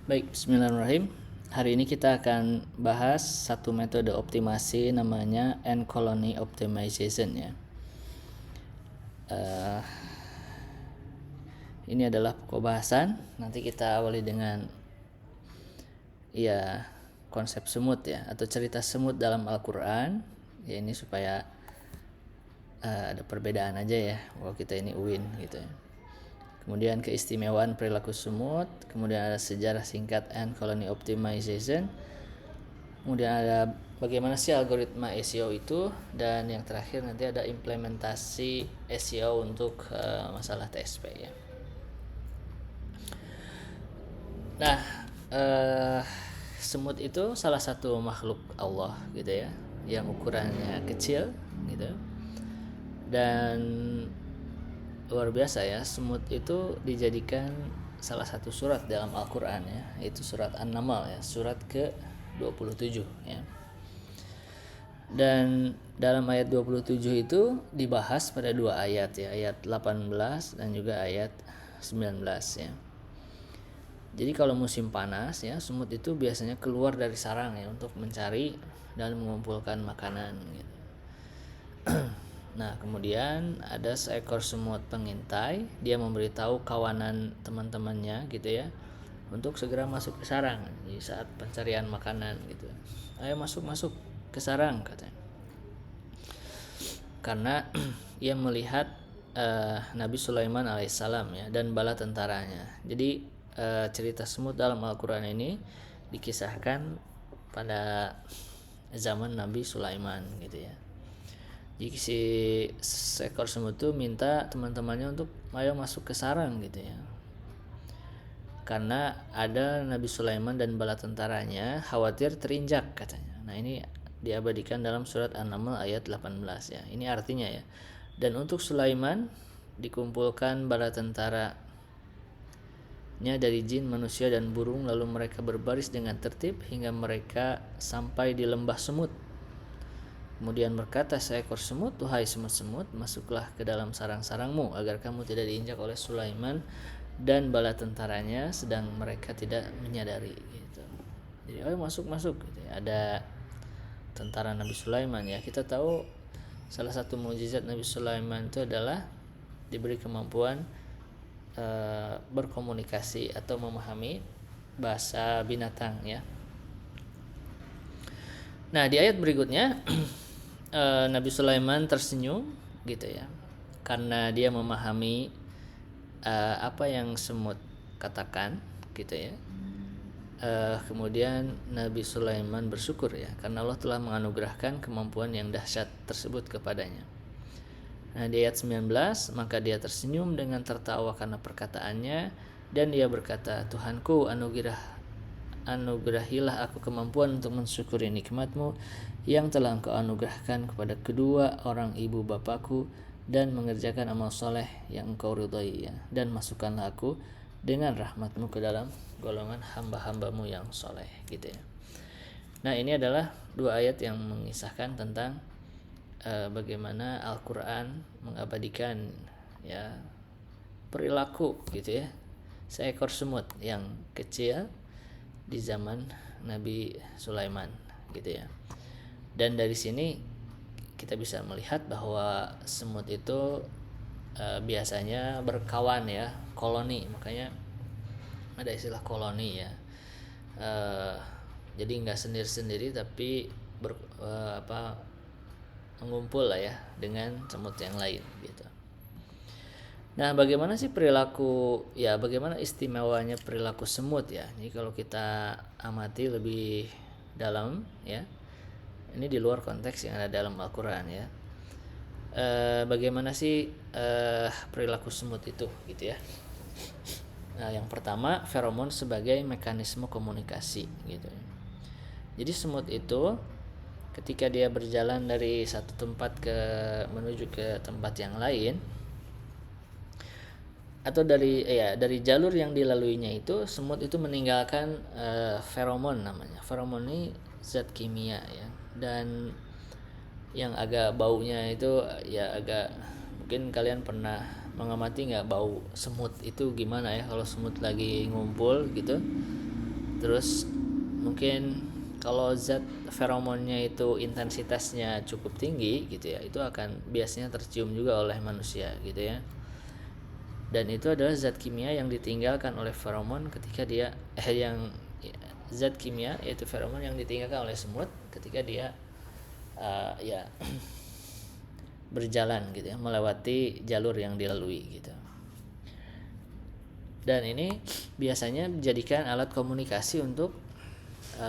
Baik, bismillahirrahmanirrahim. Hari ini kita akan bahas satu metode optimasi namanya Ant Colony Optimization ya. Ini adalah pokok bahasan. Nanti kita awali dengan konsep semut ya, atau cerita semut dalam Al-Quran. Ya ini supaya ada perbedaan aja ya, bahwa kita ini UIN gitu ya. Kemudian keistimewaan perilaku semut, kemudian ada sejarah singkat Ant Colony Optimization, kemudian ada bagaimana sih algoritma SEO itu, dan yang terakhir nanti ada implementasi SEO untuk masalah TSP ya. Nah, semut itu salah satu makhluk Allah gitu ya, yang ukurannya kecil gitu, dan luar biasa ya. Semut itu dijadikan salah satu surat dalam Al-Quran ya, yaitu surat An-Naml ya, surat ke-27 ya. Dan dalam ayat 27 itu dibahas pada dua ayat ya, ayat 18 dan juga ayat 19 ya. Jadi kalau musim panas ya, semut itu biasanya keluar dari sarang ya untuk mencari dan mengumpulkan makanan gitu. Nah, kemudian ada seekor semut pengintai, dia memberitahu kawanan teman-temannya gitu ya, untuk segera masuk ke sarang di saat pencarian makanan gitu. Ayo masuk ke sarang katanya. Karena ia melihat Nabi Sulaiman alaihissalam ya, dan bala tentaranya. Jadi cerita semut dalam Al-Quran ini dikisahkan pada zaman Nabi Sulaiman gitu ya. Jadi si seekor semut itu minta teman-temannya untuk ayo masuk ke sarang gitu ya, karena ada Nabi Sulaiman dan bala tentaranya khawatir terinjak katanya. Nah ini diabadikan dalam surat An-Naml ayat 18 ya. Ini artinya ya, dan untuk Sulaiman dikumpulkan bala tentaranya dari jin, manusia, dan burung, lalu mereka berbaris dengan tertib hingga mereka sampai di lembah semut. Kemudian berkata seekor semut, "Tuhai semut-semut, masuklah ke dalam sarang-sarangmu agar kamu tidak diinjak oleh Sulaiman dan bala tentaranya sedang mereka tidak menyadari." Gitu. Jadi ayo masuk gitu ya. Ada tentara Nabi Sulaiman ya. Kita tahu salah satu mukjizat Nabi Sulaiman itu adalah diberi kemampuan berkomunikasi atau memahami bahasa binatang ya. Nah di ayat berikutnya Nabi Sulaiman tersenyum gitu ya, karena dia memahami apa yang semut katakan gitu ya. Kemudian Nabi Sulaiman bersyukur ya, karena Allah telah menganugerahkan kemampuan yang dahsyat tersebut kepadanya. Nah di ayat 19, maka dia tersenyum dengan tertawa karena perkataannya, dan dia berkata, "Tuhanku, anugerahilah aku kemampuan untuk mensyukuri nikmat-Mu yang telah Engkau anugerahkan kepada kedua orang ibu bapakku, dan mengerjakan amal soleh yang Engkau ridhai ya, dan masukkanlah aku dengan rahmat-Mu ke dalam golongan hamba-hamba-Mu yang soleh." gitu ya. Nah ini adalah dua ayat yang mengisahkan tentang bagaimana Al-Quran mengabadikan ya perilaku gitu ya seekor semut yang kecil di zaman Nabi Sulaiman gitu ya. Dan dari sini kita bisa melihat bahwa semut itu biasanya berkawan ya, koloni, makanya ada istilah koloni ya. Jadi nggak sendiri-sendiri tapi mengumpul lah ya dengan semut yang lain gitu. Nah, bagaimana sih bagaimana istimewanya perilaku semut ya? Jadi kalau kita amati lebih dalam ya, ini di luar konteks yang ada dalam Al-Quran ya. Bagaimana sih perilaku semut itu gitu ya? Nah, yang pertama, feromon sebagai mekanisme komunikasi gitu. Jadi semut itu ketika dia berjalan dari satu tempat menuju ke tempat yang lain, atau dari jalur yang dilaluinya itu, semut itu meninggalkan feromon namanya. Feromon ini zat kimia ya, dan yang agak baunya itu ya agak, mungkin kalian pernah mengamati nggak bau semut itu gimana ya kalau semut lagi ngumpul gitu. Terus mungkin kalau zat feromonnya itu intensitasnya cukup tinggi gitu ya, itu akan biasanya tercium juga oleh manusia gitu ya. Dan itu adalah zat kimia yang ditinggalkan oleh feromon ketika dia zat kimia yaitu feromon yang ditinggalkan oleh semut ketika dia ya berjalan gitu ya, melewati jalur yang dilalui gitu. Dan ini biasanya dijadikan alat komunikasi untuk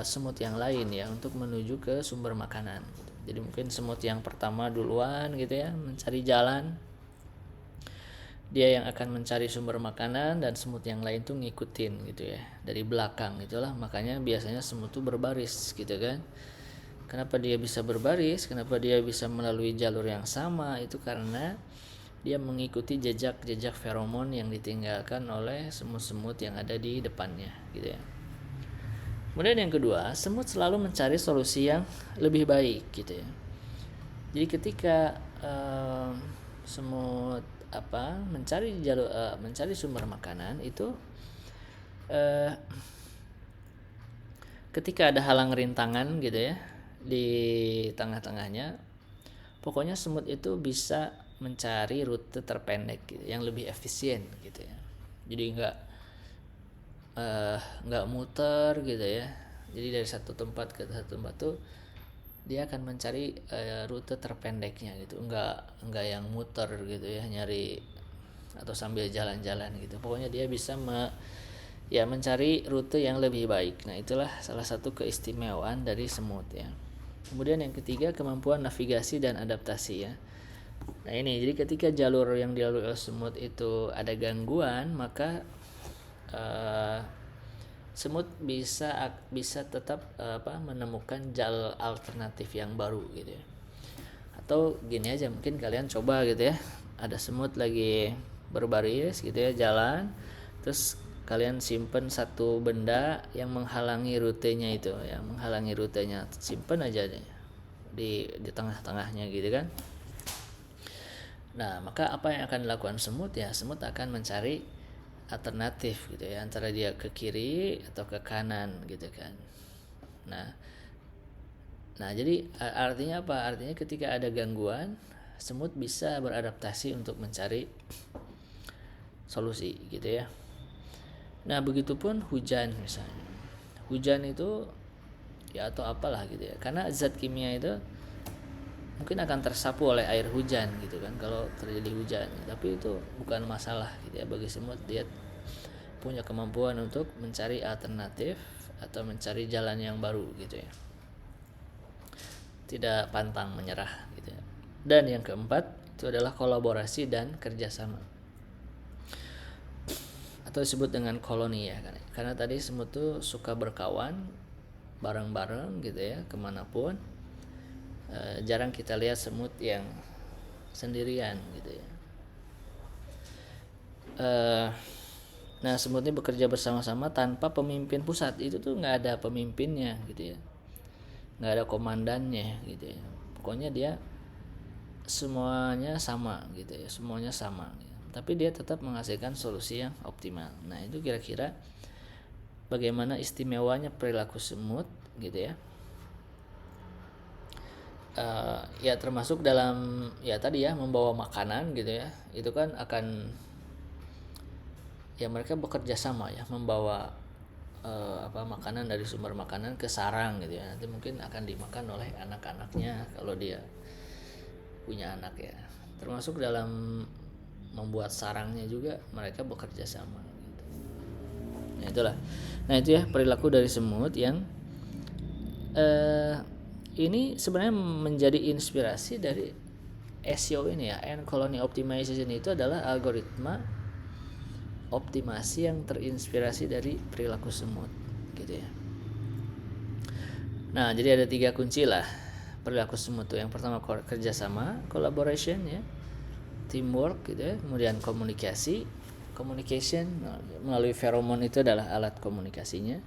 semut yang lain ya, untuk menuju ke sumber makanan gitu. Jadi mungkin semut yang pertama duluan gitu ya mencari jalan, dia yang akan mencari sumber makanan, dan semut yang lain tuh ngikutin gitu ya dari belakang. Itulah makanya biasanya semut tuh berbaris gitu kan. Kenapa dia bisa berbaris, kenapa dia bisa melalui jalur yang sama, itu karena dia mengikuti jejak-jejak feromon yang ditinggalkan oleh semut-semut yang ada di depannya gitu ya. Kemudian yang kedua, semut selalu mencari solusi yang lebih baik gitu ya. Jadi ketika semut mencari sumber makanan itu, ketika ada halang rintangan gitu ya di tengah-tengahnya, pokoknya semut itu bisa mencari rute terpendek gitu, yang lebih efisien gitu ya. Jadi nggak muter gitu ya. Jadi dari satu tempat ke satu tempat tuh dia akan mencari rute terpendeknya gitu, nggak yang muter gitu ya, nyari atau sambil jalan-jalan gitu. Pokoknya dia bisa mencari rute yang lebih baik. Nah itulah salah satu keistimewaan dari semut ya. Kemudian yang ketiga, kemampuan navigasi dan adaptasi ya. Nah ini, jadi ketika jalur yang dilalui oleh semut itu ada gangguan, maka semut bisa tetap menemukan jalan alternatif yang baru gitu ya. Atau gini aja, mungkin kalian coba gitu ya, ada semut lagi berbaris gitu ya jalan, terus kalian simpen satu benda yang menghalangi rutenya itu ya, simpen aja deh di tengah-tengahnya gitu kan. Nah maka apa yang akan dilakukan semut ya, semut akan mencari alternatif gitu ya, antara dia ke kiri atau ke kanan gitu kan. Nah jadi artinya apa? Artinya ketika ada gangguan, semut bisa beradaptasi untuk mencari solusi gitu ya. Nah begitupun hujan misalnya, hujan itu ya atau apalah gitu ya, karena zat kimia itu mungkin akan tersapu oleh air hujan gitu kan kalau terjadi hujan, tapi itu bukan masalah gitu ya bagi semut. Dia punya kemampuan untuk mencari alternatif atau mencari jalan yang baru gitu ya, tidak pantang menyerah gitu ya. Dan yang keempat itu adalah kolaborasi dan kerjasama, atau disebut dengan koloni ya kan. Karena tadi semut tuh suka berkawan bareng-bareng gitu ya kemanapun. Jarang kita lihat semut yang sendirian gitu ya. Nah semut ini bekerja bersama-sama tanpa pemimpin pusat. Itu tuh nggak ada pemimpinnya gitu ya, nggak ada komandannya gitu ya. Pokoknya dia semuanya sama gitu ya, semuanya sama gitu. Tapi dia tetap menghasilkan solusi yang optimal. Nah itu kira-kira bagaimana istimewanya perilaku semut gitu ya. Ya termasuk dalam ya tadi ya membawa makanan gitu ya, itu kan akan ya mereka bekerja sama ya, membawa makanan dari sumber makanan ke sarang gitu ya. Nanti mungkin akan dimakan oleh anak-anaknya kalau dia punya anak ya. Termasuk dalam membuat sarangnya juga mereka bekerja sama gitu. Nah itulah, nah itu ya perilaku dari semut yang ini sebenarnya menjadi inspirasi dari SEO ini ya, Ant Colony Optimization. Itu adalah algoritma optimasi yang terinspirasi dari perilaku semut gitu ya. Nah jadi ada 3 kunci lah perilaku semut tuh. Yang pertama kerjasama, collaboration ya, teamwork gitu ya. Kemudian communication melalui feromon, itu adalah alat komunikasinya.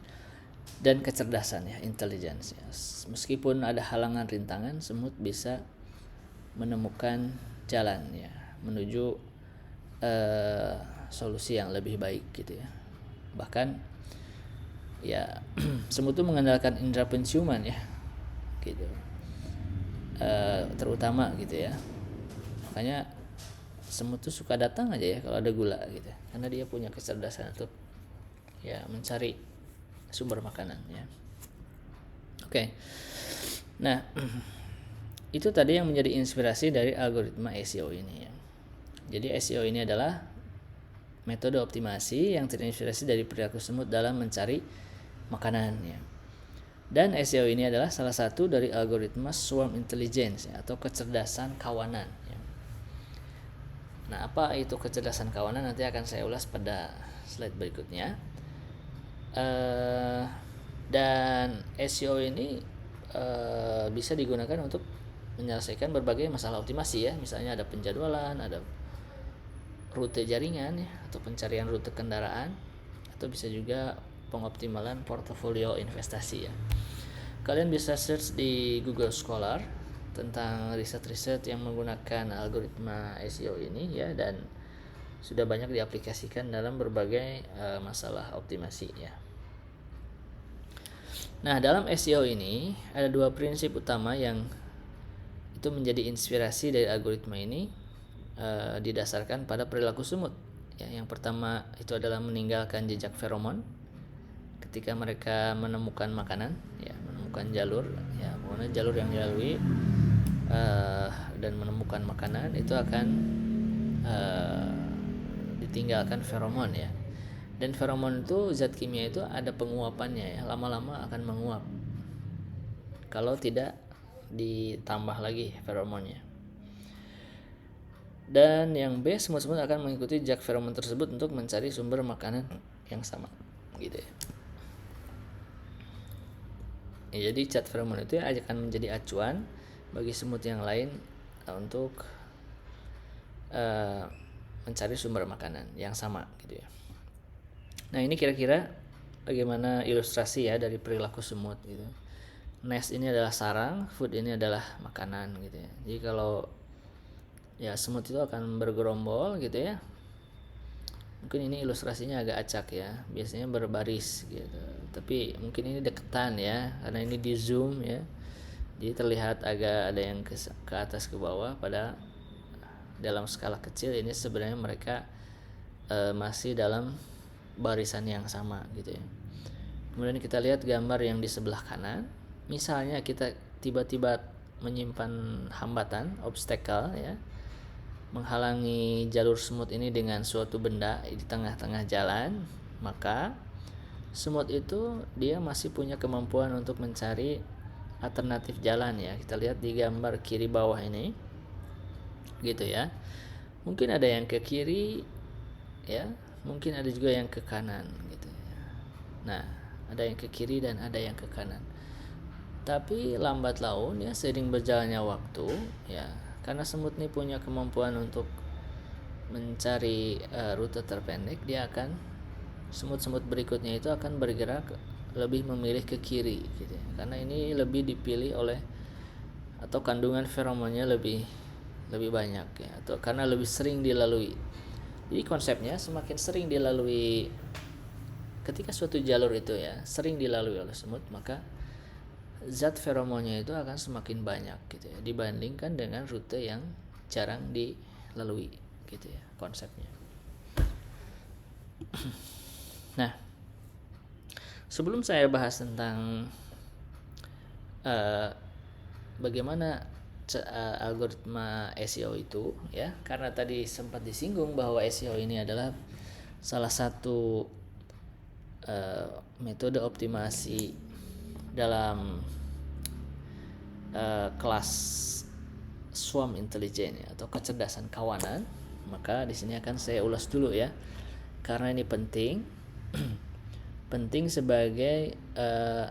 Dan kecerdasan ya, intelligence ya. Meskipun ada halangan rintangan, semut bisa menemukan jalan ya menuju solusi yang lebih baik gitu ya. Bahkan ya semut itu mengandalkan indera penciuman ya, gitu. Terutama gitu ya. Makanya semut tuh suka datang aja ya kalau ada gula gitu, karena dia punya kecerdasan untuk ya mencari sumber makanan ya. Oke. Nah, itu tadi yang menjadi inspirasi dari algoritma SEO ini ya. Jadi SEO ini adalah metode optimasi yang terinspirasi dari perilaku semut dalam mencari makanan ya. Dan SEO ini adalah salah satu dari algoritma swarm intelligence ya, atau kecerdasan kawanan ya. Nah, apa itu kecerdasan kawanan nanti akan saya ulas pada slide berikutnya. Dan SEO ini bisa digunakan untuk menyelesaikan berbagai masalah optimasi ya. Misalnya ada penjadwalan, ada rute jaringan ya, atau pencarian rute kendaraan, atau bisa juga pengoptimalan portofolio investasi ya. Kalian bisa search di Google Scholar tentang riset-riset yang menggunakan algoritma SEO ini ya, dan sudah banyak diaplikasikan dalam berbagai masalah optimasi ya. Nah, dalam SEO ini ada dua prinsip utama yang itu menjadi inspirasi dari algoritma ini, didasarkan pada perilaku semut. Ya, yang pertama itu adalah meninggalkan jejak feromon ketika mereka menemukan makanan, ya, menemukan jalur, ya, pokoknya jalur yang dilalui dan menemukan makanan itu akan ditinggalkan feromon ya. Dan feromon itu zat kimia itu ada penguapannya ya, lama-lama akan menguap kalau tidak ditambah lagi feromonnya. Dan yang B, semut-semut akan mengikuti jejak feromon tersebut untuk mencari sumber makanan yang sama gitu ya. Jadi zat feromon itu akan menjadi acuan bagi semut yang lain untuk mencari sumber makanan yang sama gitu ya. Nah, ini kira-kira bagaimana ilustrasi ya dari perilaku semut gitu. Nest ini adalah sarang, food ini adalah makanan gitu ya. Jadi kalau ya semut itu akan bergerombol gitu ya. Mungkin ini ilustrasinya agak acak ya, biasanya berbaris gitu. Tapi mungkin ini deketan ya, karena ini di zoom ya. Jadi terlihat agak ada yang ke atas ke bawah, pada dalam skala kecil ini sebenarnya mereka masih dalam barisan yang sama gitu ya. Kemudian kita lihat gambar yang di sebelah kanan. Misalnya kita tiba-tiba menyimpan hambatan, obstacle ya, menghalangi jalur semut ini dengan suatu benda di tengah-tengah jalan, maka semut itu dia masih punya kemampuan untuk mencari alternatif jalan ya. Kita lihat di gambar kiri bawah ini gitu ya. Mungkin ada yang ke kiri ya, mungkin ada juga yang ke kanan gitu ya. Nah, ada yang ke kiri dan ada yang ke kanan. Tapi lambat laun ya, seiring berjalannya waktu ya, karena semut ini punya kemampuan untuk mencari rute terpendek, dia akan semut-semut berikutnya itu akan bergerak lebih memilih ke kiri gitu ya. Karena ini lebih dipilih oleh, atau kandungan feromonnya lebih banyak ya, atau karena lebih sering dilalui. Jadi konsepnya semakin sering dilalui, ketika suatu jalur itu ya sering dilalui oleh semut, maka zat feromonnya itu akan semakin banyak gitu ya, dibandingkan dengan rute yang jarang dilalui gitu ya konsepnya. Nah, sebelum saya bahas tentang bagaimana algoritma SEO itu ya, karena tadi sempat disinggung bahwa SEO ini adalah salah satu metode optimasi dalam kelas swarm intelligence atau kecerdasan kawanan, maka di sini akan saya ulas dulu ya, karena ini penting penting sebagai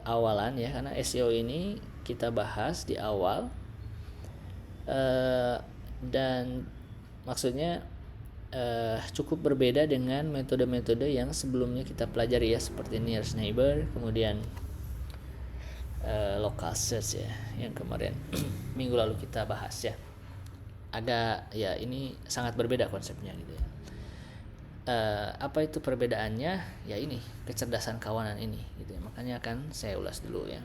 awalan ya, karena SEO ini kita bahas di awal. Dan maksudnya cukup berbeda dengan metode-metode yang sebelumnya kita pelajari ya, seperti nearest neighbor, kemudian local search ya, yang kemarin minggu lalu kita bahas ya. Agak ya, ini sangat berbeda konsepnya gitu ya. Apa itu perbedaannya? Ya ini, kecerdasan kawanan ini gitu ya. Makanya akan saya ulas dulu ya.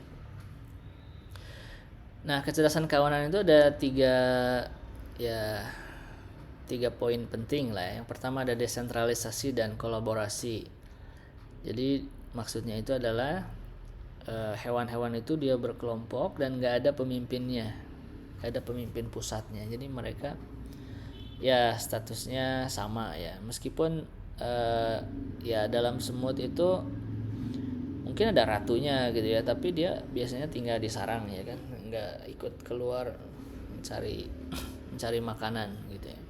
Nah, kecerdasan kawanan itu ada tiga poin penting lah. Yang pertama ada desentralisasi dan kolaborasi. Jadi maksudnya itu adalah hewan-hewan itu dia berkelompok dan nggak ada pemimpinnya, nggak ada pemimpin pusatnya. Jadi mereka ya statusnya sama ya, meskipun ya dalam semut itu mungkin ada ratunya gitu ya, tapi dia biasanya tinggal di sarang ya kan, nggak ikut keluar mencari makanan gitu ya.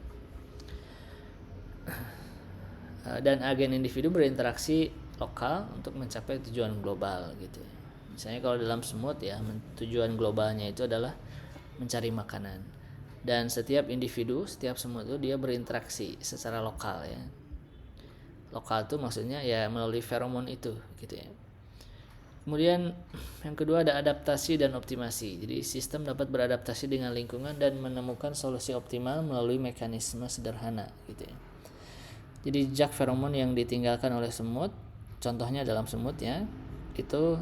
Dan agen individu berinteraksi lokal untuk mencapai tujuan global gitu ya. Misalnya kalau dalam semut ya, tujuan globalnya itu adalah mencari makanan. Dan setiap individu, setiap semut itu dia berinteraksi secara lokal ya. Lokal itu maksudnya ya melalui feromon itu gitu ya. Kemudian yang kedua ada adaptasi dan optimasi. Jadi sistem dapat beradaptasi dengan lingkungan dan menemukan solusi optimal melalui mekanisme sederhana gitu ya. Jadi jejak feromon yang ditinggalkan oleh semut, contohnya dalam semut ya, itu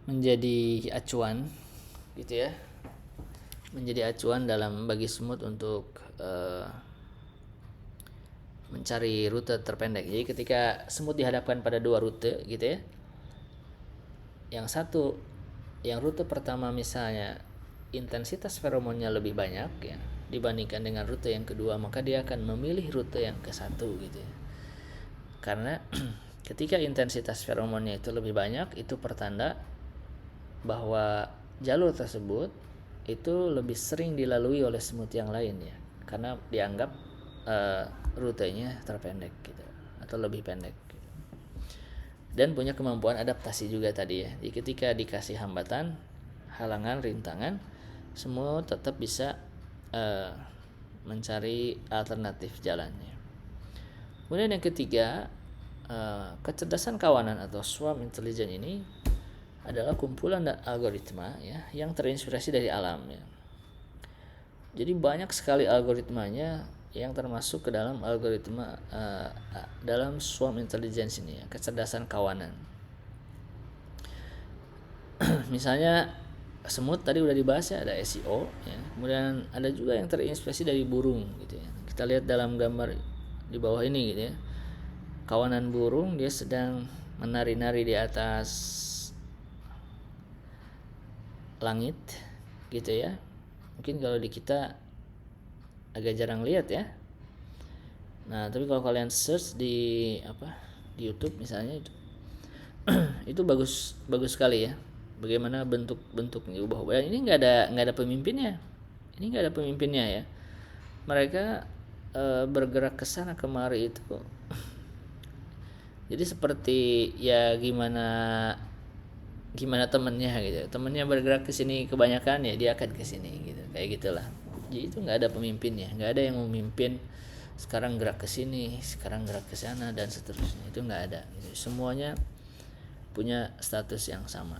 menjadi acuan gitu ya, menjadi acuan dalam bagi semut untuk mencari rute terpendek. Jadi ketika semut dihadapkan pada dua rute gitu ya, yang rute pertama misalnya intensitas feromonnya lebih banyak ya dibandingkan dengan rute yang kedua, maka dia akan memilih rute yang ke satu gitu ya. Karena ketika intensitas feromonnya itu lebih banyak, itu pertanda bahwa jalur tersebut itu lebih sering dilalui oleh semut yang lain ya, karena dianggap rutenya terpendek gitu atau lebih pendek gitu. Dan punya kemampuan adaptasi juga tadi ya. Jadi ketika dikasih hambatan, halangan, rintangan, semut tetap bisa mencari alternatif jalannya. Kemudian yang ketiga, kecerdasan kawanan atau swarm intelligence ini adalah kumpulan algoritma ya yang terinspirasi dari alam ya. Jadi banyak sekali algoritmanya yang termasuk ke dalam algoritma dalam swarm intelligence ini ya, kecerdasan kawanan. Misalnya semut tadi udah dibahas ya, ada SEO ya. Kemudian ada juga yang terinspirasi dari burung gitu ya. Kita lihat dalam gambar di bawah ini gitu ya. Kawanan burung dia sedang menari-nari di atas langit gitu ya. Mungkin kalau di kita agak jarang lihat ya. Nah, tapi kalau kalian search di YouTube misalnya itu itu bagus sekali ya. Bagaimana bentuk-bentuknya ubah-ubah. Ini nggak ada pemimpinnya. Ini nggak ada pemimpinnya ya. Mereka bergerak ke sana kemari itu. Jadi seperti ya gimana temennya gitu. Temennya bergerak ke sini kebanyakan ya dia akan ke sini gitu. Kayak gitulah. Jadi itu nggak ada pemimpinnya. Nggak ada yang memimpin. Sekarang gerak ke sini, sekarang gerak ke sana dan seterusnya. Itu nggak ada. Gitu. Semuanya punya status yang sama.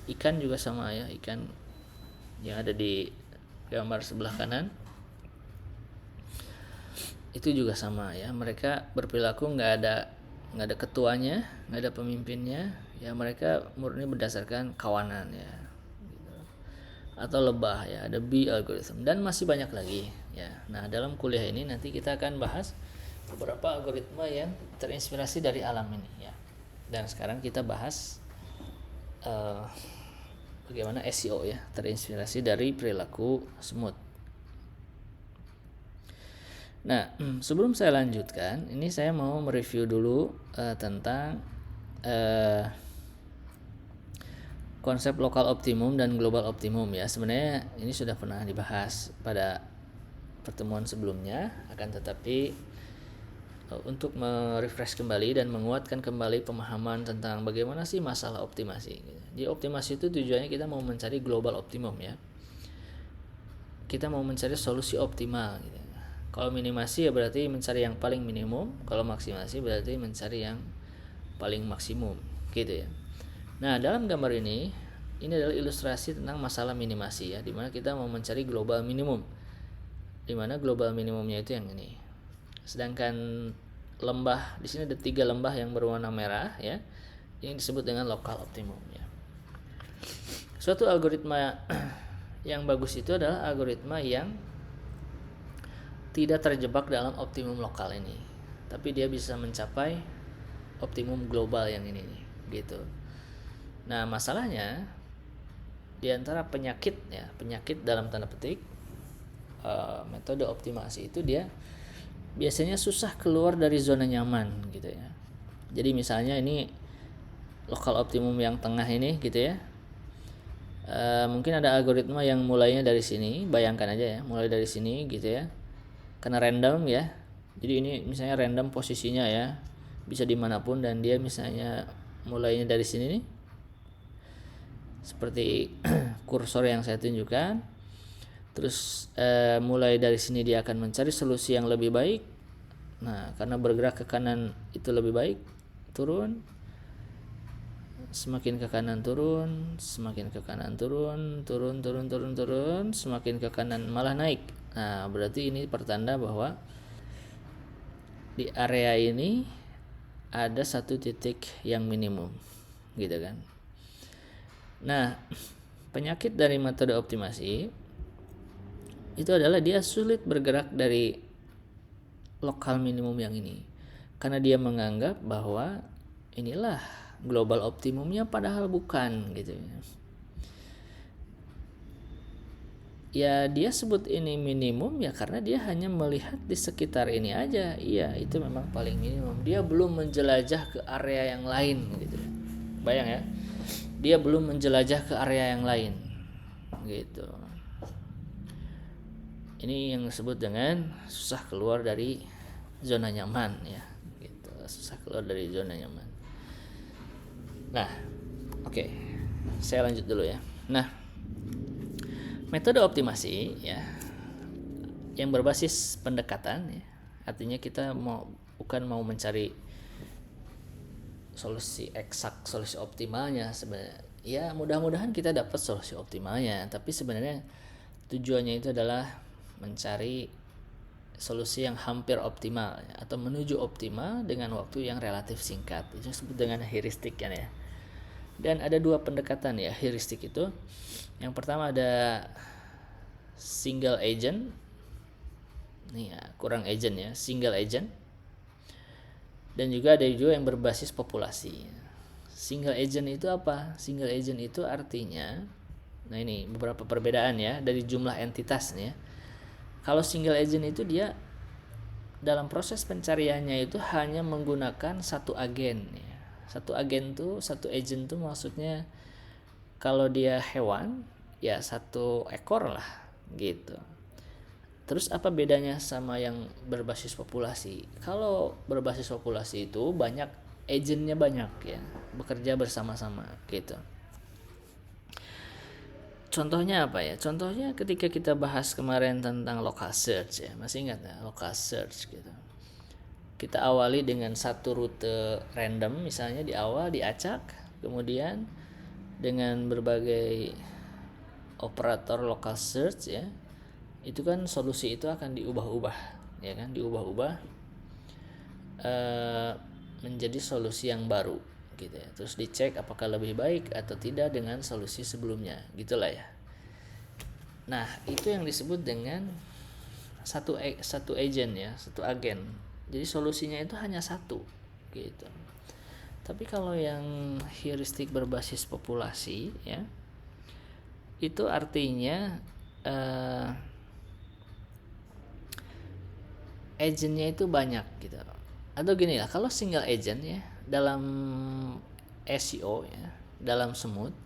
Ikan juga sama ya, ikan yang ada di gambar sebelah kanan itu juga sama ya, mereka berperilaku nggak ada ketuanya, nggak ada pemimpinnya ya, mereka murni berdasarkan kawanan ya gitu. Atau lebah ya, ada bee algorithm dan masih banyak lagi ya. Nah dalam kuliah ini nanti kita akan bahas beberapa algoritma yang terinspirasi dari alam ini ya. Dan sekarang kita bahas bagaimana SEO ya terinspirasi dari perilaku semut. Nah, sebelum saya lanjutkan, ini saya mau mereview dulu tentang konsep lokal optimum dan global optimum ya. Sebenarnya ini sudah pernah dibahas pada pertemuan sebelumnya, akan tetapi untuk merefresh kembali dan menguatkan kembali pemahaman tentang bagaimana sih masalah optimasi. Jadi optimasi itu tujuannya kita mau mencari global optimum ya. Kita mau mencari solusi optimal gitu. Kalau minimasi ya berarti mencari yang paling minimum, kalau maksimasi berarti mencari yang paling maksimum gitu ya. Nah, dalam gambar ini adalah ilustrasi tentang masalah minimasi ya, dimana kita mau mencari global minimum. di mana global minimumnya itu yang ini. Sedangkan lembah di sini ada 3 lembah yang berwarna merah ya. Ini disebut dengan lokal optimum ya. Suatu algoritma yang bagus itu adalah algoritma yang tidak terjebak dalam optimum lokal ini, tapi dia bisa mencapai optimum global yang ini nih, gitu. Nah, masalahnya di antara penyakit ya, penyakit dalam tanda petik metode optimasi itu dia biasanya susah keluar dari zona nyaman gitu ya. Jadi misalnya ini lokal optimum yang tengah ini gitu ya. Mungkin ada algoritma yang mulainya dari sini, bayangkan aja ya, mulai dari sini gitu ya. Karena random ya. Jadi ini misalnya random posisinya ya. Bisa dimanapun dan dia misalnya mulainya dari sini nih. Seperti kursor yang saya tunjukkan. Terus mulai dari sini dia akan mencari solusi yang lebih baik. Nah, karena bergerak ke kanan itu lebih baik, turun. Semakin ke kanan turun, semakin ke kanan turun, semakin ke kanan malah naik. Nah, berarti ini pertanda bahwa di area ini ada satu titik yang minimum, gitu kan. Nah, penyakit dari metode optimasi itu adalah dia sulit bergerak dari lokal minimum yang ini, karena dia menganggap bahwa inilah global optimumnya, padahal bukan gitu ya. Dia sebut ini minimum ya karena dia hanya melihat di sekitar ini aja. Iya, itu memang paling minimum. Dia belum menjelajah ke area yang lain gitu. Bayang ya, dia belum menjelajah ke area yang lain gitu. Ini yang disebut dengan susah keluar dari zona nyaman ya gitu. Susah keluar dari zona nyaman. Nah, oke. Saya lanjut dulu ya. Nah, metode optimasi ya yang berbasis pendekatan ya. Artinya kita bukan mau mencari solusi eksak, solusi optimalnya sebenarnya. Ya, mudah-mudahan kita dapat solusi optimalnya, tapi sebenarnya tujuannya itu adalah mencari solusi yang hampir optimal ya, atau menuju optimal dengan waktu yang relatif singkat. Itu disebut dengan heuristik kan ya. Dan ada 2 pendekatan ya heuristik itu. Yang pertama ada single agent. Nih ya, kurang agent ya, single agent. Dan juga ada yang berbasis populasi. Single agent itu apa? Single agent itu artinya, nah ini beberapa perbedaan ya dari jumlah entitas nih ya. Kalau single agent itu dia dalam proses pencariannya itu hanya menggunakan satu agen ya. Satu agent tuh maksudnya kalau dia hewan ya satu ekor lah gitu. Terus apa bedanya sama yang berbasis populasi? Kalau berbasis populasi itu banyak agentnya, banyak ya, bekerja bersama-sama gitu. Contohnya apa ya? Contohnya ketika kita bahas kemarin tentang local search ya, masih ingat ya, local search gitu. Kita awali dengan satu rute random, misalnya di awal diacak, kemudian dengan berbagai operator local search ya, itu kan solusi itu akan diubah-ubah ya kan, menjadi solusi yang baru gitu ya. Terus dicek apakah lebih baik atau tidak dengan solusi sebelumnya, gitulah ya. Nah, itu yang disebut dengan satu agent ya, satu agen. Jadi solusinya itu hanya satu gitu. Tapi kalau yang heuristik berbasis populasi ya, itu artinya agentnya itu banyak gitu. Atau gini lah, kalau single agent ya dalam SEO ya, dalam semut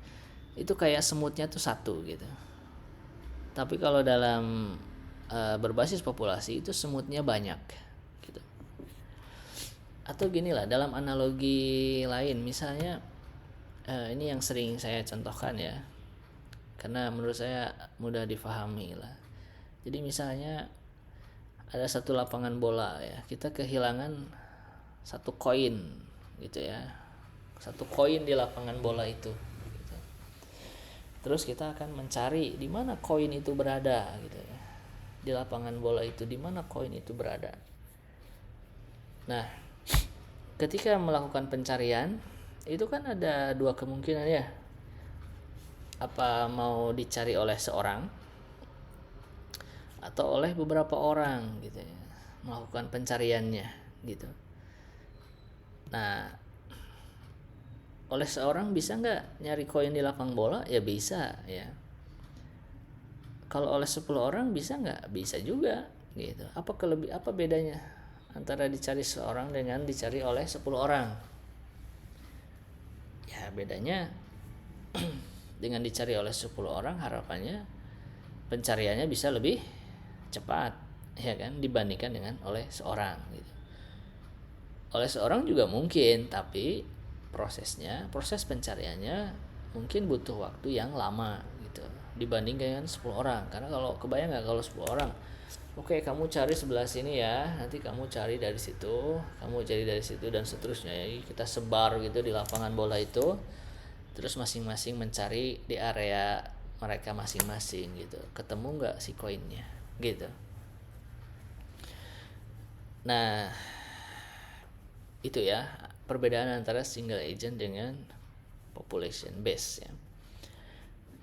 itu kayak semutnya tuh satu gitu. Tapi kalau dalam berbasis populasi itu semutnya banyak gitu. Atau gini lah, dalam analogi lain misalnya ini yang sering saya contohkan ya, karena menurut saya mudah difahami lah. Jadi misalnya ada satu lapangan bola ya, kita kehilangan satu koin gitu ya, satu koin di lapangan bola itu gitu. Terus kita akan mencari di mana koin itu berada gitu ya. di lapangan bola itu, di mana koin itu berada. Nah, ketika melakukan pencarian itu kan ada dua kemungkinan ya. Apa mau dicari oleh seorang atau oleh beberapa orang gitu ya, melakukan pencariannya gitu. Nah, oleh seorang bisa nggak nyari koin di lapang bola? Ya bisa ya. Kalau oleh 10 orang bisa nggak? Bisa juga gitu. Apa bedanya antara dicari seorang dengan dicari oleh 10 orang? Ya bedanya dengan dicari oleh 10 orang harapannya pencariannya bisa lebih cepat ya kan, dibandingkan dengan oleh seorang gitu. Oleh seorang juga mungkin, tapi proses pencariannya mungkin butuh waktu yang lama gitu dibandingkan dengan 10 orang. Karena kalau kebayang nggak kalau 10 orang, oke kamu cari sebelah sini ya, nanti kamu cari dari situ, kamu cari dari situ, dan seterusnya ya. Kita sebar gitu di lapangan bola itu, terus masing-masing mencari di area mereka masing-masing gitu. Ketemu nggak si koinnya gitu. Nah, itu ya perbedaan antara single agent dengan population base ya.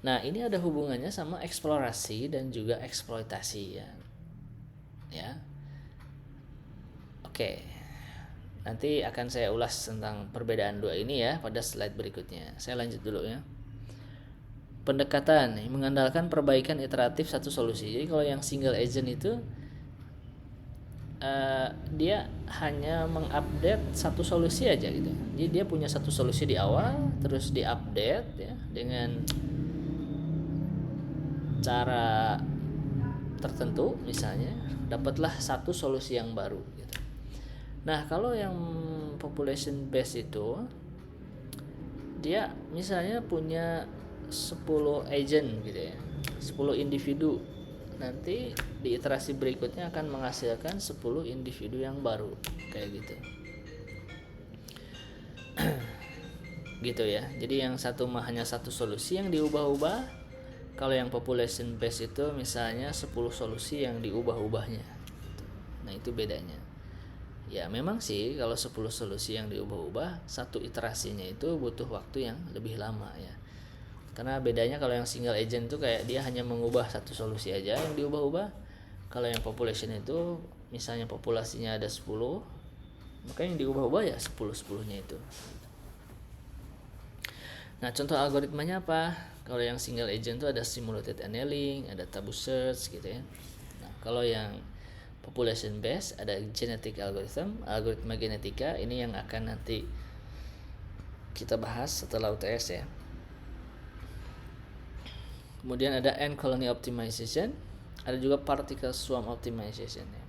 Nah, ini ada hubungannya sama eksplorasi dan juga eksploitasi ya. Ya. Oke. Nanti akan saya ulas tentang perbedaan dua ini ya pada slide berikutnya. Saya lanjut dulu ya. Pendekatan mengandalkan perbaikan iteratif satu solusi. Jadi kalau yang single agent itu dia hanya mengupdate satu solusi aja gitu. Jadi dia punya satu solusi di awal, terus diupdate ya dengan cara tertentu, misalnya dapatlah satu solusi yang baru gitu. Nah, kalau yang population base itu dia misalnya punya 10 agent gitu ya, 10 individu. Nanti di iterasi berikutnya akan menghasilkan 10 individu yang baru kayak gitu. Gitu ya. Jadi yang satu hanya satu solusi yang diubah-ubah. Kalau yang population base itu misalnya 10 solusi yang diubah-ubahnya. Nah, itu bedanya. Ya, memang sih kalau 10 solusi yang diubah-ubah, satu iterasinya itu butuh waktu yang lebih lama ya. Karena bedanya kalau yang single agent itu kayak dia hanya mengubah satu solusi aja yang diubah-ubah. Kalau yang population itu misalnya populasinya ada 10, maka yang diubah-ubah ya 10-10-nya itu. Nah, contoh algoritmanya apa? Kalau yang single agent itu ada simulated annealing, ada tabu search gitu ya. Nah, kalau yang population based ada genetic algorithm, algoritma genetika. Ini yang akan nanti kita bahas setelah UTS ya. Kemudian ada end colony optimization, ada juga particle swarm optimization ya.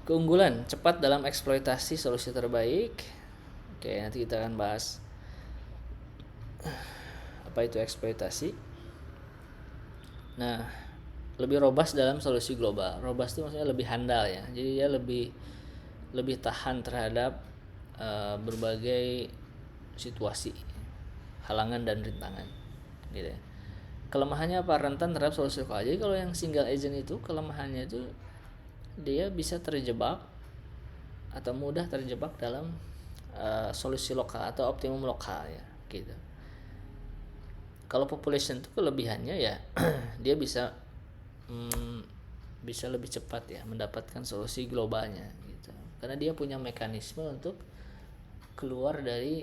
Keunggulan cepat dalam eksploitasi solusi terbaik. Oke, nanti kita akan bahas apa itu eksploitasi. Nah, lebih robust dalam solusi global. Robust itu maksudnya lebih handal ya. Jadi dia lebih tahan terhadap berbagai situasi, halangan dan rintangan gitu ya. Kelemahannya apa? Rentan terhadap solusi lokal. Jadi kalau yang single agent itu kelemahannya itu dia bisa terjebak atau mudah terjebak dalam solusi lokal atau optimum lokal ya gitu. Kalau population itu kelebihannya ya dia bisa lebih cepat ya mendapatkan solusi globalnya gitu. Karena dia punya mekanisme untuk keluar dari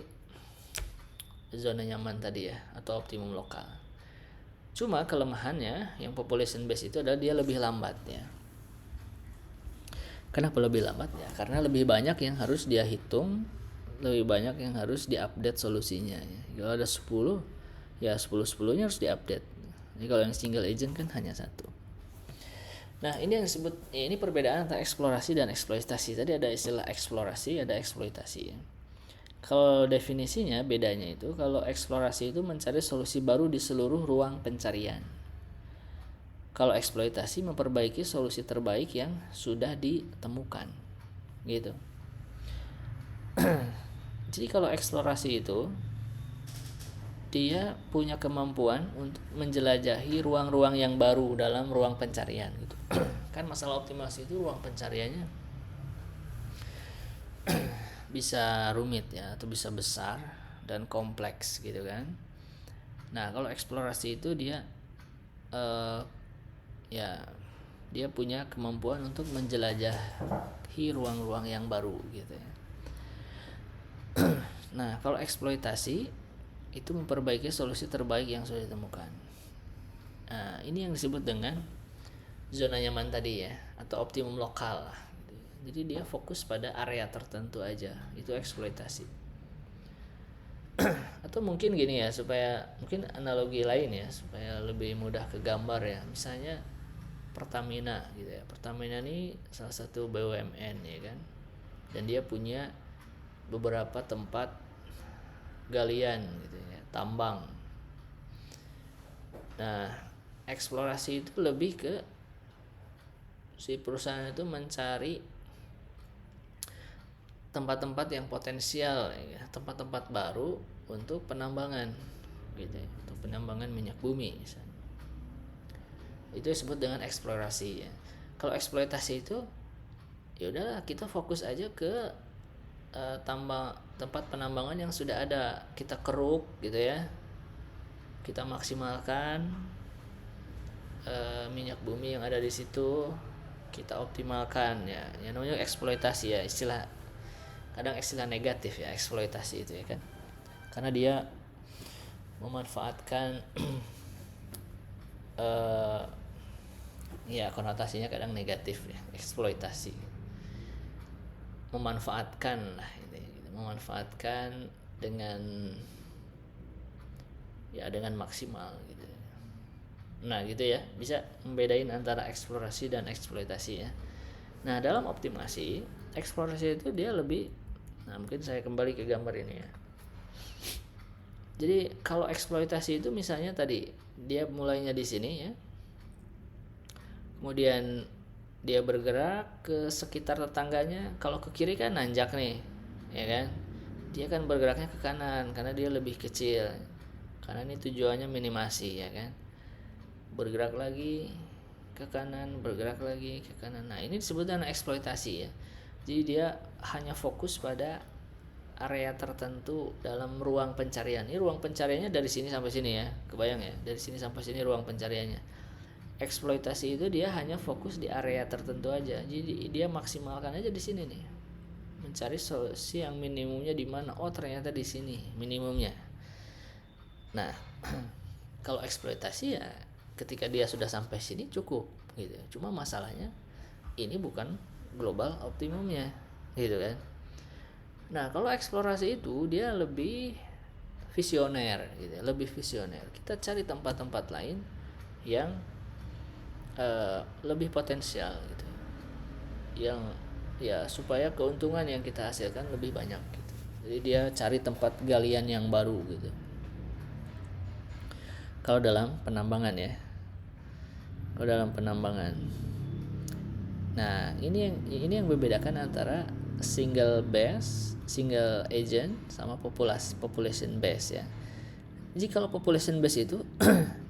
zona nyaman tadi ya atau optimum lokal. Cuma kelemahannya yang population base itu adalah dia lebih lambat ya. Kenapa lebih lambat ya? Karena lebih banyak yang harus dia hitung, lebih banyak yang harus diupdate solusinya ya. Kalau ada 10 ya 10-10-nya harus diupdate. Jadi kalau yang single agent kan hanya satu. Nah, ini yang disebut ini perbedaan antara eksplorasi dan eksploitasi. Tadi ada istilah eksplorasi, ada eksploitasi ya. Kalau definisinya bedanya itu, kalau eksplorasi itu mencari solusi baru di seluruh ruang pencarian. Kalau eksploitasi memperbaiki solusi terbaik yang sudah ditemukan. Gitu. Jadi kalau eksplorasi itu dia punya kemampuan untuk menjelajahi ruang-ruang yang baru dalam ruang pencarian gitu. Kan masalah optimasi itu ruang pencariannya bisa rumit ya, atau bisa besar dan kompleks gitu kan. Nah kalau eksplorasi itu dia ya dia punya kemampuan untuk menjelajahi ruang-ruang yang baru gitu ya. Nah kalau eksploitasi itu memperbaiki solusi terbaik yang sudah ditemukan. Nah ini yang disebut dengan zona nyaman tadi ya, atau optimum lokal lah. Jadi dia fokus pada area tertentu aja, itu eksploitasi. Atau mungkin gini ya, supaya mungkin analogi lain ya, supaya lebih mudah kegambar ya. Misalnya Pertamina gitu ya. Pertamina ini salah satu BUMN ya kan. Dan dia punya beberapa tempat galian gitu ya, tambang. Nah, eksplorasi itu lebih ke si perusahaan itu mencari tempat-tempat yang potensial ya, tempat-tempat baru untuk penambangan gitu ya, untuk penambangan minyak bumi misalnya. Itu disebut dengan eksplorasi ya. Kalau eksploitasi itu ya udahlah, kita fokus aja ke tempat penambangan yang sudah ada, kita keruk gitu ya, kita maksimalkan minyak bumi yang ada di situ, kita optimalkan ya. Yang namanya eksploitasi ya, kadang istilah negatif ya eksploitasi itu ya kan, karena dia memanfaatkan ya konotasinya kadang negatif ya, eksploitasi memanfaatkan lah gitu, memanfaatkan dengan maksimal gitu. Nah gitu ya, bisa membedain antara eksplorasi dan eksploitasi ya. Nah dalam optimasi, eksplorasi itu dia lebih, nah mungkin saya kembali ke gambar ini ya. Jadi kalau eksploitasi itu misalnya tadi dia mulainya di sini ya, kemudian dia bergerak ke sekitar tetangganya. Kalau ke kiri kan nanjak nih ya kan, dia kan bergeraknya ke kanan karena dia lebih kecil, karena ini tujuannya minimasi ya kan. Bergerak lagi ke kanan, bergerak lagi ke kanan. Nah ini disebut dengan eksploitasi ya. Jadi dia hanya fokus pada area tertentu dalam ruang pencarian. Ini ruang pencariannya dari sini sampai sini ya, kebayang ya, dari sini sampai sini ruang pencariannya. Eksploitasi itu dia hanya fokus di area tertentu aja. Jadi dia maksimalkan aja di sini nih, mencari solusi yang minimumnya di mana. Oh ternyata di sini minimumnya. Nah kalau eksploitasi ya ketika dia sudah sampai sini cukup gitu. Cuma masalahnya ini bukan global optimumnya gitu kan. Nah kalau eksplorasi itu dia lebih visioner gitu, lebih visioner. Kita cari tempat-tempat lain yang lebih potensial gitu, yang ya supaya keuntungan yang kita hasilkan lebih banyak gitu. Jadi dia cari tempat galian yang baru gitu. Kalau dalam penambangan ya, nah ini yang membedakan antara single base, single agent sama population base ya. Jadi kalau population base itu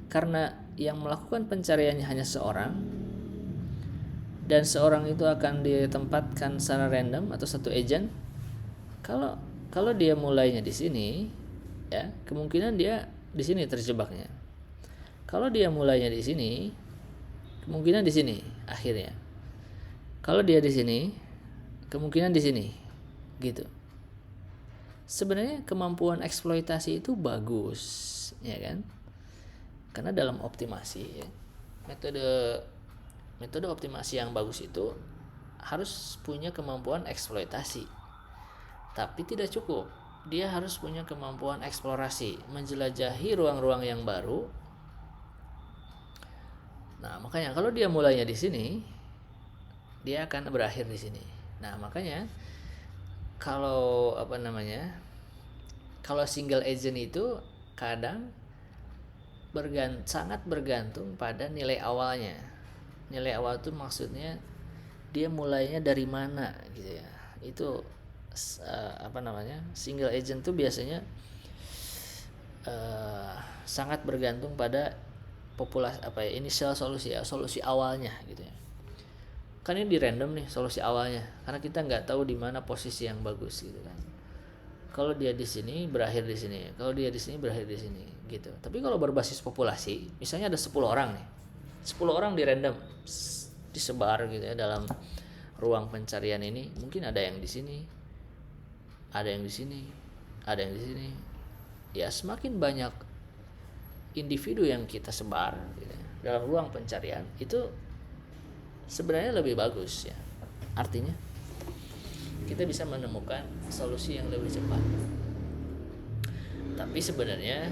karena yang melakukan pencariannya hanya seorang, dan seorang itu akan ditempatkan secara random atau satu agent. Kalau dia mulainya di sini ya, kemungkinan dia di sini terjebaknya. Kalau dia mulainya di sini, kemungkinan di sini akhirnya. Kalau dia di sini, kemungkinan di sini gitu. Sebenarnya kemampuan eksploitasi itu bagus ya kan, karena dalam optimasi ya, metode optimasi yang bagus itu harus punya kemampuan eksploitasi, tapi tidak cukup. Dia harus punya kemampuan eksplorasi, menjelajahi ruang-ruang yang baru. Nah makanya kalau dia mulainya di sini, dia akan berakhir di sini. Nah makanya kalau kalau single agent itu kadang sangat bergantung pada nilai awalnya. Nilai awal itu maksudnya dia mulainya dari mana gitu ya. Itu single agent tuh biasanya sangat bergantung pada populasi inisial solusi ya, solusi awalnya gitu ya. Kan ini di random nih solusi awalnya, karena kita nggak tahu di mana posisi yang bagus gitu kan. Kalau dia di sini berakhir di sini, kalau dia di sini berakhir di sini gitu. Tapi kalau berbasis populasi, misalnya ada 10 orang nih, 10 orang di random disebar gitu ya dalam ruang pencarian ini, mungkin ada yang di sini, ada yang di sini, ada yang di sini. Ya semakin banyak individu yang kita sebar gitu, dalam ruang pencarian itu sebenarnya lebih bagus ya. Artinya kita bisa menemukan solusi yang lebih cepat. Tapi sebenarnya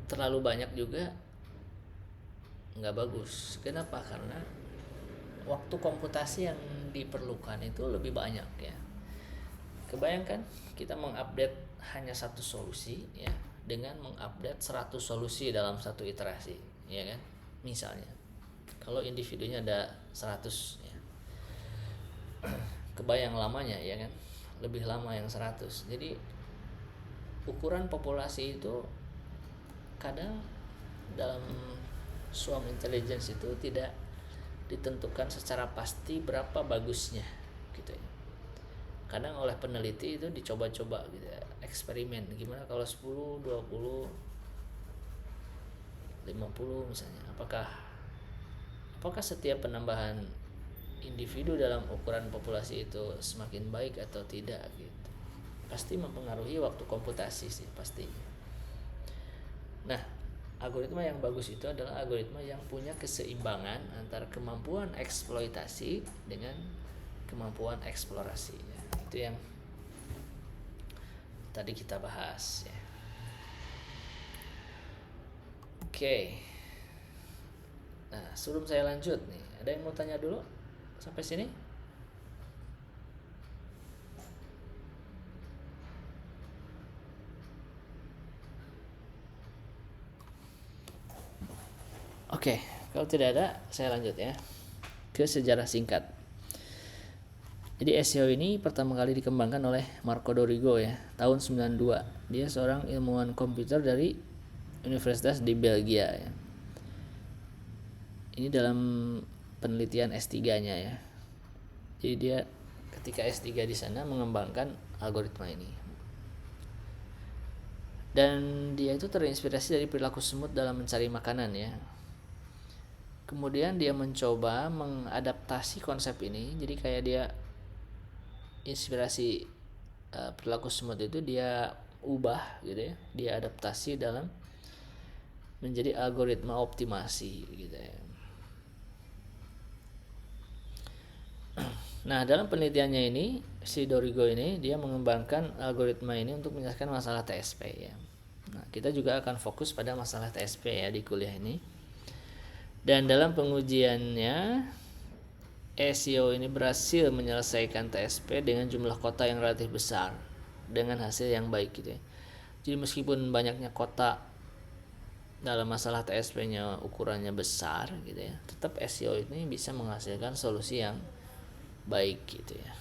terlalu banyak juga nggak bagus. Kenapa? Karena waktu komputasi yang diperlukan itu lebih banyak ya. Kebayangkan kita mengupdate hanya satu solusi ya, dengan mengupdate 100 solusi dalam satu iterasi ya kan. Misalnya kalau individunya ada 100 ya, kebayang lamanya ya kan, lebih lama yang 100. Jadi ukuran populasi itu kadang dalam swarm intelligence itu tidak ditentukan secara pasti berapa bagusnya gitu ya. Kadang oleh peneliti itu dicoba-coba gitu ya, eksperimen gimana kalau 10, 20, 50 misalnya, apakah setiap penambahan individu dalam ukuran populasi itu semakin baik atau tidak gitu. Pasti mempengaruhi waktu komputasi sih pasti. Nah, algoritma yang bagus itu adalah algoritma yang punya keseimbangan antara kemampuan eksploitasi dengan kemampuan eksplorasi ya. Itu yang tadi kita bahas ya. Oke. Nah, sebelum saya lanjut nih, ada yang mau tanya dulu sampai sini? Oke, kalau tidak ada, saya lanjut ya ke sejarah singkat. Jadi SEO ini pertama kali dikembangkan oleh Marco Dorigo ya, tahun 92. Dia seorang ilmuwan komputer dari Universitas di Belgia ya. Ini dalam penelitian S3-nya ya. Jadi dia ketika S3 di sana mengembangkan algoritma ini. Dan dia itu terinspirasi dari perilaku semut dalam mencari makanan ya. Kemudian dia mencoba mengadaptasi konsep ini, jadi kayak dia inspirasi perilaku semut itu dia ubah gitu ya, dia adaptasi dalam menjadi algoritma optimasi gitu ya. Nah, dalam penelitiannya ini si Dorigo ini dia mengembangkan algoritma ini untuk menyelesaikan masalah TSP ya. Nah, kita juga akan fokus pada masalah TSP ya di kuliah ini. Dan dalam pengujiannya SEO ini berhasil menyelesaikan TSP dengan jumlah kota yang relatif besar dengan hasil yang baik gitu ya. Jadi meskipun banyaknya kota dalam masalah TSP-nya ukurannya besar gitu ya, tetap SEO ini bisa menghasilkan solusi yang baik gitu ya,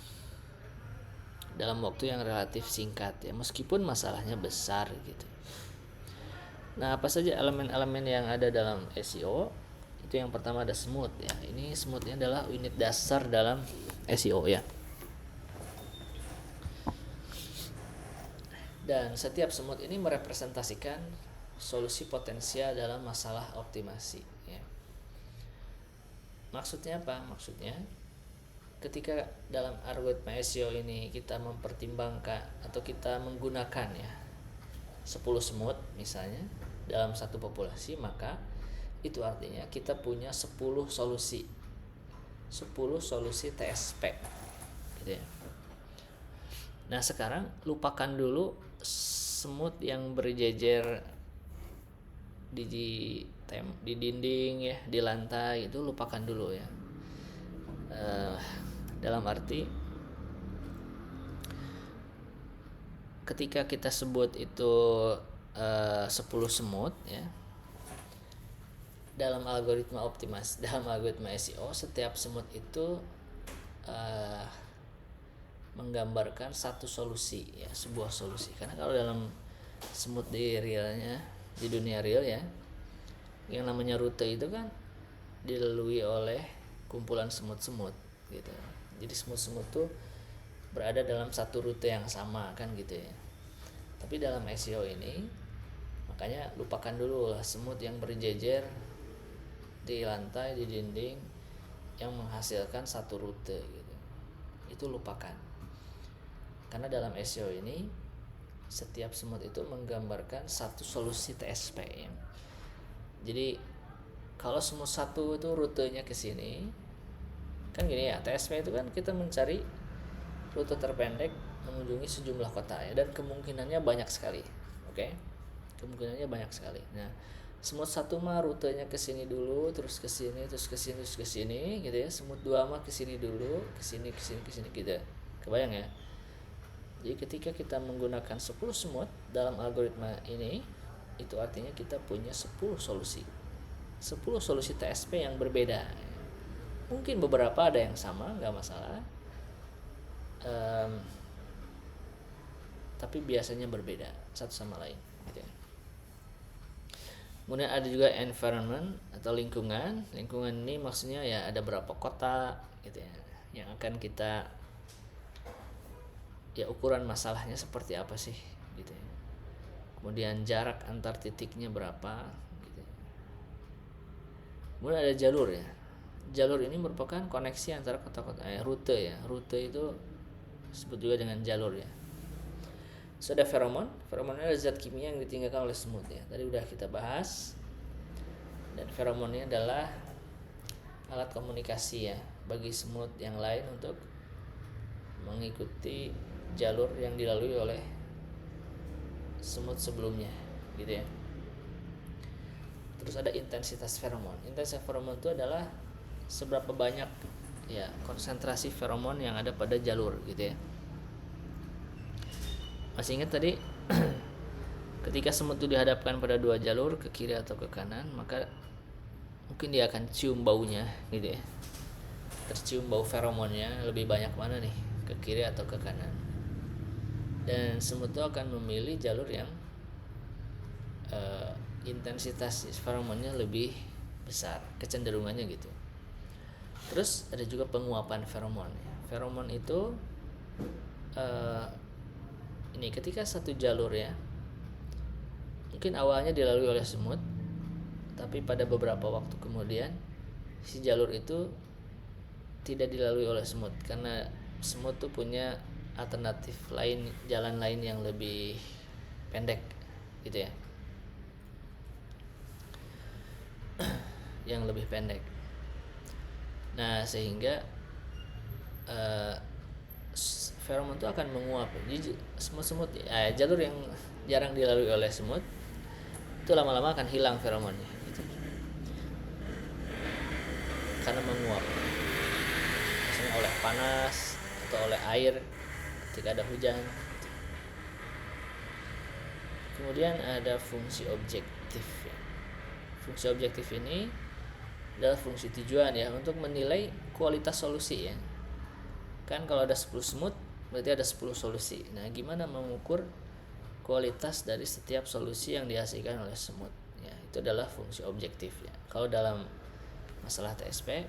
dalam waktu yang relatif singkat ya, meskipun masalahnya besar gitu. Nah, apa saja elemen-elemen yang ada dalam SEO? Itu yang pertama ada smooth ya. Ini smoothnya adalah unit dasar dalam SEO ya. Dan setiap smooth ini merepresentasikan solusi potensial dalam masalah optimasi ya. Maksudnya apa? Maksudnya ketika dalam algoritma SEO ini kita mempertimbangkan atau kita menggunakan ya 10 smooth misalnya dalam satu populasi, maka itu artinya kita punya 10 solusi TSP gitu ya. Nah, sekarang lupakan dulu semut yang berjejer di dinding ya, di lantai, itu lupakan dulu ya. Dalam arti ketika kita sebut itu 10 semut ya, dalam algoritma SEO setiap semut itu menggambarkan satu solusi ya, sebuah solusi. Karena kalau dalam semut di realnya, di dunia real ya, yang namanya rute itu kan dilalui oleh kumpulan semut-semut gitu. Jadi semut-semut tuh berada dalam satu rute yang sama kan gitu ya. Tapi dalam SEO ini makanya lupakan dulu lah semut yang berjejer di lantai, di dinding yang menghasilkan satu rute gitu. Itu lupakan. Karena dalam SEO ini setiap semut itu menggambarkan satu solusi TSP ya. Jadi kalau semut satu itu rutenya ke sini, kan gini ya, TSP itu kan kita mencari rute terpendek mengunjungi sejumlah kota ya, dan kemungkinannya banyak sekali. Oke. Kemungkinannya banyak sekali. Nah, semut satu mah rutenya ke sini dulu, terus ke sini, terus ke sini, terus ke sini gitu ya. Semut dua mah ke sini dulu, ke sini, ke sini, ke sini gitu. Kebayang ya? Jadi ketika kita menggunakan 10 semut dalam algoritma ini, itu artinya kita punya 10 solusi. 10 solusi TSP yang berbeda. Mungkin beberapa ada yang sama, nggak masalah. Tapi biasanya berbeda satu sama lain gitu ya. Kemudian ada juga environment atau lingkungan. Lingkungan ini maksudnya ya ada berapa kota gitu ya, yang akan kita ya ukuran masalahnya seperti apa sih gitu ya. Kemudian jarak antar titiknya berapa gitu. Kemudian ada jalur ya. Jalur ini merupakan koneksi antara kota-kota, rute ya. Rute itu disebut juga dengan jalur ya. So ada feromon. Feromon adalah zat kimia yang ditinggalkan oleh semut ya. Tadi udah kita bahas. Dan feromon ini adalah alat komunikasi ya bagi semut yang lain untuk mengikuti jalur yang dilalui oleh semut sebelumnya gitu ya. Terus ada intensitas feromon. Intensitas feromon itu adalah seberapa banyak ya konsentrasi feromon yang ada pada jalur gitu ya. Masih ingat tadi ketika semut itu dihadapkan pada dua jalur ke kiri atau ke kanan, maka mungkin dia akan cium baunya gitu ya. Tercium bau feromonnya lebih banyak mana nih, ke kiri atau ke kanan. Dan semut itu akan memilih jalur yang intensitas feromonnya lebih besar, kecenderungannya gitu. Terus ada juga penguapan feromon. Feromon itu ini ketika satu jalur ya, mungkin awalnya dilalui oleh semut, tapi pada beberapa waktu kemudian si jalur itu tidak dilalui oleh semut karena semut tuh punya alternatif lain, jalan lain yang lebih pendek gitu ya. Yang lebih pendek. Nah, sehingga feromon itu akan menguap. Jadi semut-semut jalur yang jarang dilalui oleh semut itu lama-lama akan hilang feromonnya gitu. Karena menguap. Misalnya oleh panas atau oleh air ketika ada hujan. Kemudian ada fungsi objektif ya. Fungsi objektif ini adalah fungsi tujuan ya untuk menilai kualitas solusi ya. Kan kalau ada 10 semut berarti ada 10 solusi. Nah, gimana mengukur kualitas dari setiap solusi yang dihasilkan oleh semut ya, itu adalah fungsi objektif ya. Kalau dalam masalah TSP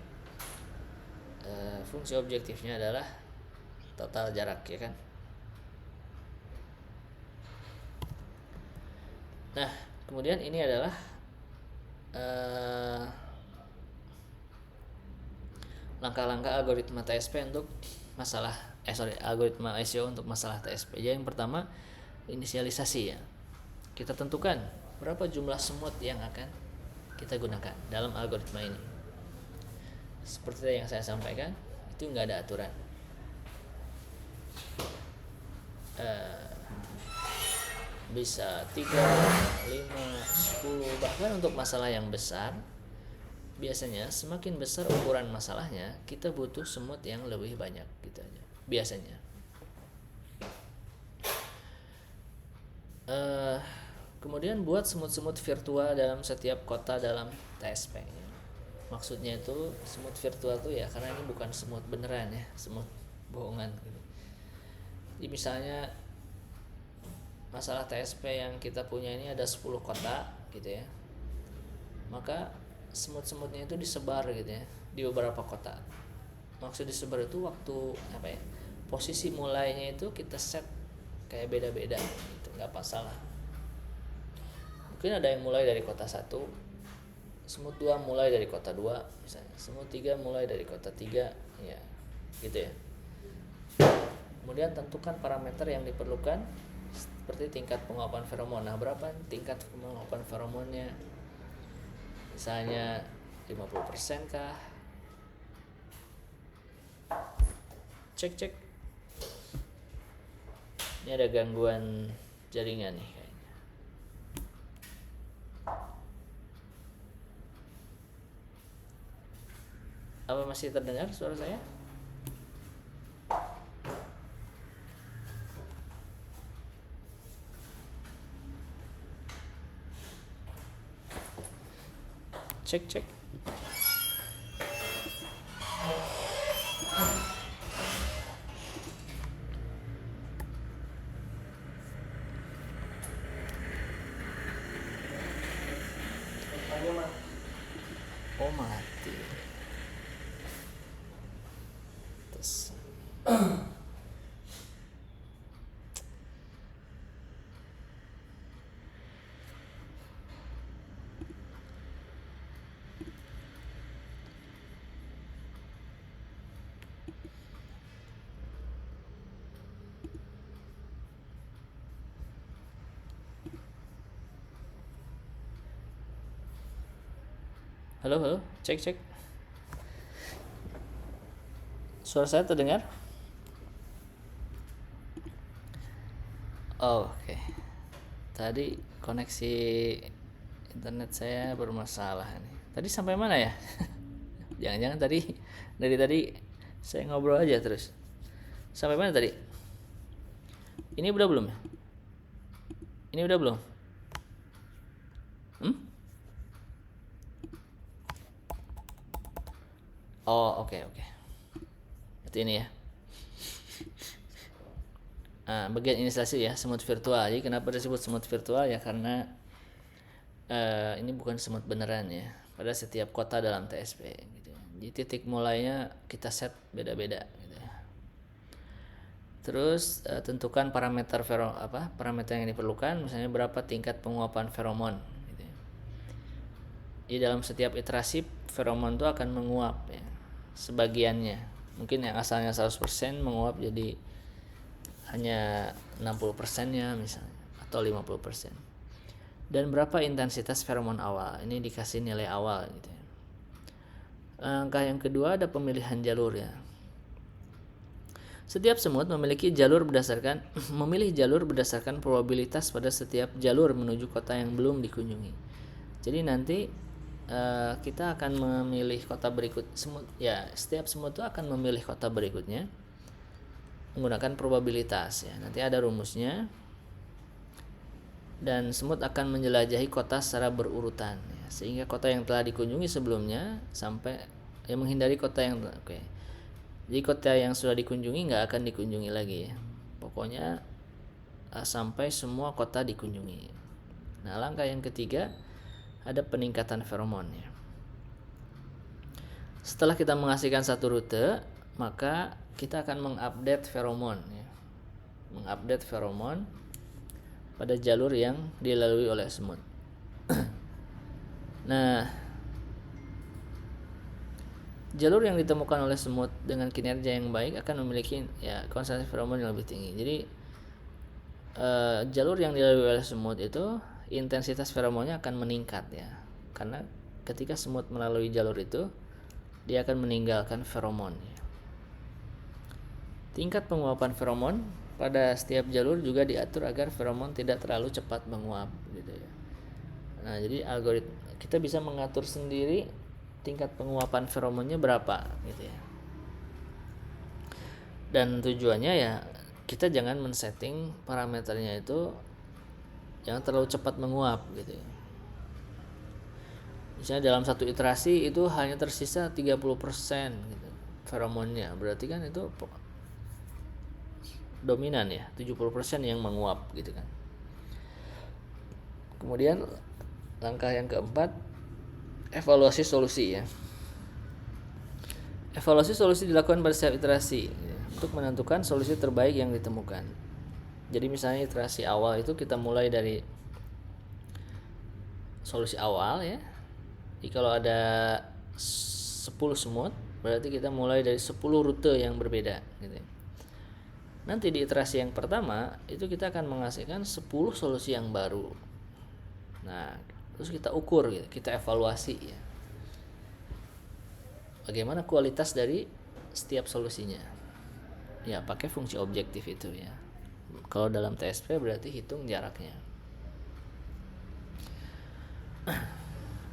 fungsi objektifnya adalah total jarak ya kan. Nah, kemudian ini adalah langkah-langkah algoritma TSP untuk masalah algoritma SEO untuk masalah TSP. Jadi yang pertama, inisialisasi ya. Kita tentukan berapa jumlah semut yang akan kita gunakan dalam algoritma ini. Seperti yang saya sampaikan, itu nggak ada aturan. Bisa 3, 5, 10, bahkan untuk masalah yang besar, biasanya semakin besar ukuran masalahnya, kita butuh semut yang lebih banyak gitu aja biasanya. Kemudian buat semut-semut virtual dalam setiap kota dalam TSP. Maksudnya itu semut virtual tuh ya karena ini bukan semut beneran ya, semut bohongan gitu. Jadi misalnya masalah TSP yang kita punya ini ada 10 kota gitu ya, maka semut-semutnya itu disebar gitu ya di beberapa kota. Maksud disebar itu waktu apa ya, posisi mulainya itu kita set kayak beda-beda gitu, nggak masalah. Mungkin ada yang mulai dari kota 1, semut 2 mulai dari kota 2 misalnya, semut 3 mulai dari kota 3 ya gitu ya. Kemudian tentukan parameter yang diperlukan seperti tingkat penguapan feromon. Nah, berapa tingkat penguapan feromonnya? Misalnya 50% kah? Cek. Ini ada gangguan jaringan nih kayaknya. Apa masih terdengar suara saya? Cek. Oh, mati. Terus. Halo, cek. Suara saya terdengar? Oh, oke. Tadi koneksi internet saya bermasalah nih. Tadi sampai mana ya? Jangan-jangan dari tadi saya ngobrol aja terus. Sampai mana tadi? Ini udah belum ya? Ini udah belum? Oh, oke. Berarti ini ya. Bagian inisialisasi ya, semut virtual. Jadi kenapa disebut semut virtual ya, karena ini bukan semut beneran ya. Pada setiap kota dalam TSP gitu. Jadi titik mulainya kita set beda-beda gitu ya. Terus tentukan parameter parameter yang diperlukan, misalnya berapa tingkat penguapan feromon gitu ya. Jadi dalam setiap iterasi feromon itu akan menguap ya. Sebagiannya. Mungkin yang asalnya 100% menguap jadi hanya 60%-nya misalnya, atau 50%. Dan berapa intensitas feromon awal, ini dikasih nilai awal gitu ya. Langkah yang kedua ada pemilihan jalur ya. Setiap semut memilih jalur berdasarkan probabilitas pada setiap jalur menuju kota yang belum dikunjungi. Jadi nanti kita akan memilih kota berikut semut ya, setiap semut itu akan memilih kota berikutnya menggunakan probabilitas ya. Nanti ada rumusnya, dan semut akan menjelajahi kota secara berurutan ya, sehingga kota yang telah dikunjungi sebelumnya sampai menghindari kota yang jadi kota yang sudah dikunjungi nggak akan dikunjungi lagi ya, pokoknya sampai semua kota dikunjungi. Nah, langkah yang ketiga ada peningkatan feromon ya. Setelah kita menghasilkan satu rute, maka kita akan mengupdate feromon ya. Mengupdate feromon pada jalur yang dilalui oleh semut. Nah, jalur yang ditemukan oleh semut dengan kinerja yang baik akan memiliki ya konsentrasi feromon yang lebih tinggi. Jadi jalur yang dilalui oleh semut itu intensitas feromonnya akan meningkat ya, karena ketika semut melalui jalur itu dia akan meninggalkan feromon ya. Tingkat penguapan feromon pada setiap jalur juga diatur agar feromon tidak terlalu cepat menguap gitu ya. Nah, jadi kita bisa mengatur sendiri tingkat penguapan feromonnya berapa gitu ya. Dan tujuannya ya kita jangan men-setting parameternya itu jangan terlalu cepat menguap gitu ya. Misalnya dalam satu iterasi itu hanya tersisa 30% gitu feromonnya, berarti kan itu dominan ya, 70% yang menguap gitu kan. Kemudian langkah yang keempat, evaluasi solusi ya. Evaluasi solusi dilakukan pada setiap iterasi ya, untuk menentukan solusi terbaik yang ditemukan. Jadi misalnya iterasi awal itu kita mulai dari solusi awal ya. Jadi kalau ada 10 semut, berarti kita mulai dari 10 rute yang berbeda gitu. Nanti di iterasi yang pertama itu kita akan menghasilkan 10 solusi yang baru. Nah, terus kita ukur gitu, kita evaluasi ya. Bagaimana kualitas dari setiap solusinya. Ya, pakai fungsi objektif itu ya. Kalau dalam TSP berarti hitung jaraknya.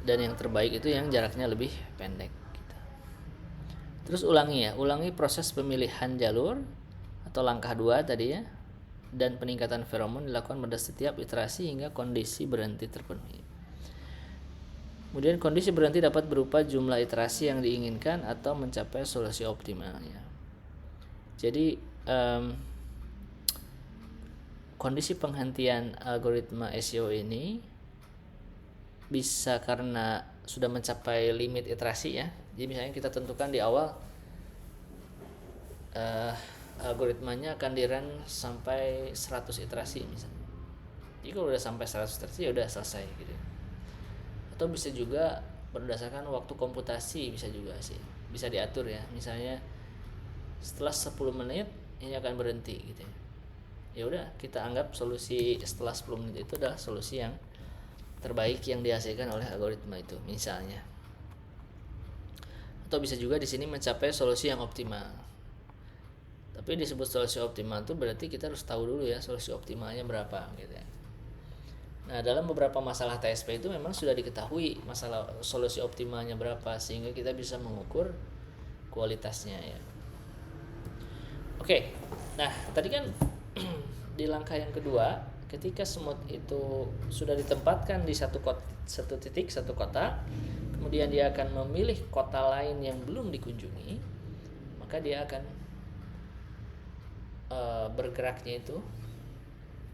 Dan yang terbaik itu yang jaraknya lebih pendek gitu. Terus ulangi proses pemilihan jalur atau langkah 2 tadi ya, dan peningkatan feromon dilakukan pada setiap iterasi hingga kondisi berhenti terpenuhi. Kemudian kondisi berhenti dapat berupa jumlah iterasi yang diinginkan atau mencapai solusi optimalnya. Jadi kondisi penghentian algoritma SEO ini bisa karena sudah mencapai limit iterasi ya. Jadi misalnya kita tentukan di awal algoritmanya akan di-run sampai 100 iterasi misalnya. Jadi kalau udah sampai 100 iterasi ya udah selesai gitu. Atau bisa juga berdasarkan waktu komputasi, bisa juga sih. Bisa diatur ya. Misalnya setelah 10 menit ini akan berhenti gitu ya. Ya udah, kita anggap solusi setelah 10 menit itu adalah solusi yang terbaik yang dihasilkan oleh algoritma itu misalnya. Atau bisa juga di sini mencapai solusi yang optimal. Tapi disebut solusi optimal itu berarti kita harus tahu dulu ya solusi optimalnya berapa gitu ya. Nah, dalam beberapa masalah TSP itu memang sudah diketahui masalah solusi optimalnya berapa sehingga kita bisa mengukur kualitasnya ya. Oke. Nah, tadi kan di langkah yang kedua, ketika semut itu sudah ditempatkan di satu titik, satu kota, kemudian dia akan memilih kota lain yang belum dikunjungi, maka dia akan bergeraknya itu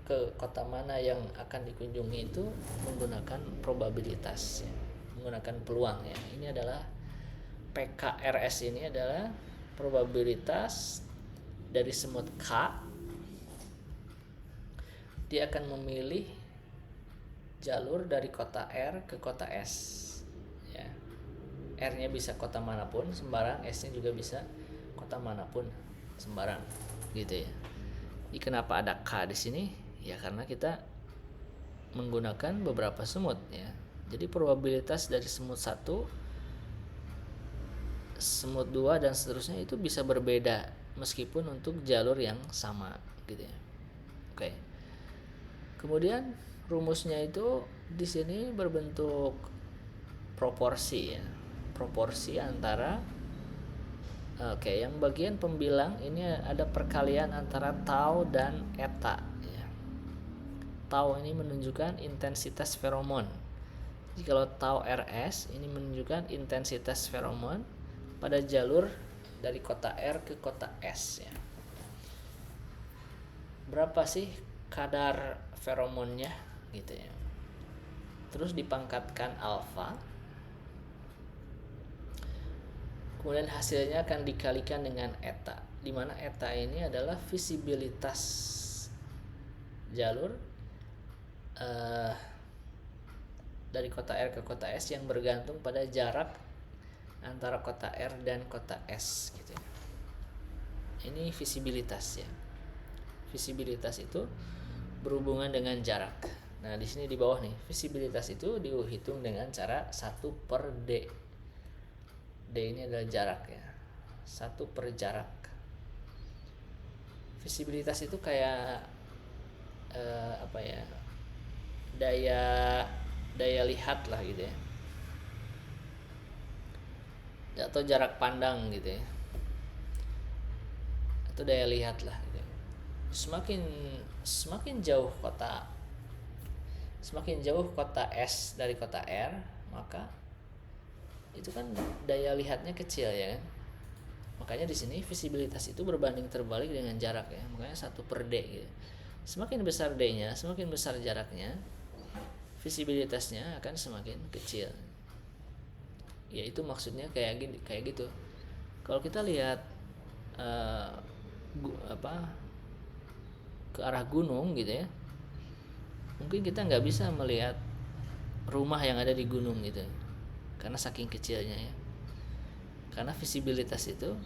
ke kota mana yang akan dikunjungi itu menggunakan probabilitas ya, menggunakan peluang ya. Ini adalah PKRS, ini adalah probabilitas dari semut K. Dia akan memilih jalur dari kota R ke kota S ya. R-nya bisa kota manapun sembarang, S-nya juga bisa kota manapun sembarang gitu ya. Jadi kenapa ada K di sini? Ya karena kita menggunakan beberapa semut ya. Jadi probabilitas dari semut 1, semut 2 dan seterusnya itu bisa berbeda meskipun untuk jalur yang sama gitu ya. Oke. Kemudian rumusnya itu di sini berbentuk proporsi ya. Proporsi antara yang bagian pembilang ini ada perkalian antara tau dan eta ya. Tau ini menunjukkan intensitas feromon. Jadi kalau tau RS ini menunjukkan intensitas feromon pada jalur dari kota R ke kota S ya. Berapa sih kadar feromonnya gitu ya. Terus dipangkatkan alfa. Kemudian hasilnya akan dikalikan dengan eta, di mana eta ini adalah visibilitas jalur dari kota R ke kota S yang bergantung pada jarak antara kota R dan kota S gitu ya. Ini visibilitas ya. Visibilitas itu berhubungan dengan jarak. Nah, di sini di bawah nih, visibilitas itu dihitung dengan cara 1/D. D ini adalah jarak ya. 1/jarak. Visibilitas itu kayak daya lihat lah gitu ya. Atau jarak pandang gitu ya. Atau daya lihat lah gitu. Semakin jauh kota S dari kota R, maka itu kan daya lihatnya kecil ya kan. Makanya di sini visibilitas itu berbanding terbalik dengan jarak ya. Makanya 1/D gitu. Semakin besar D-nya, semakin besar jaraknya, visibilitasnya akan semakin kecil. Ya itu maksudnya kayak gitu. Kalau kita lihat ke arah gunung gitu ya, mungkin kita nggak bisa melihat rumah yang ada di gunung gitu, karena saking kecilnya ya. Karena visibilitas itu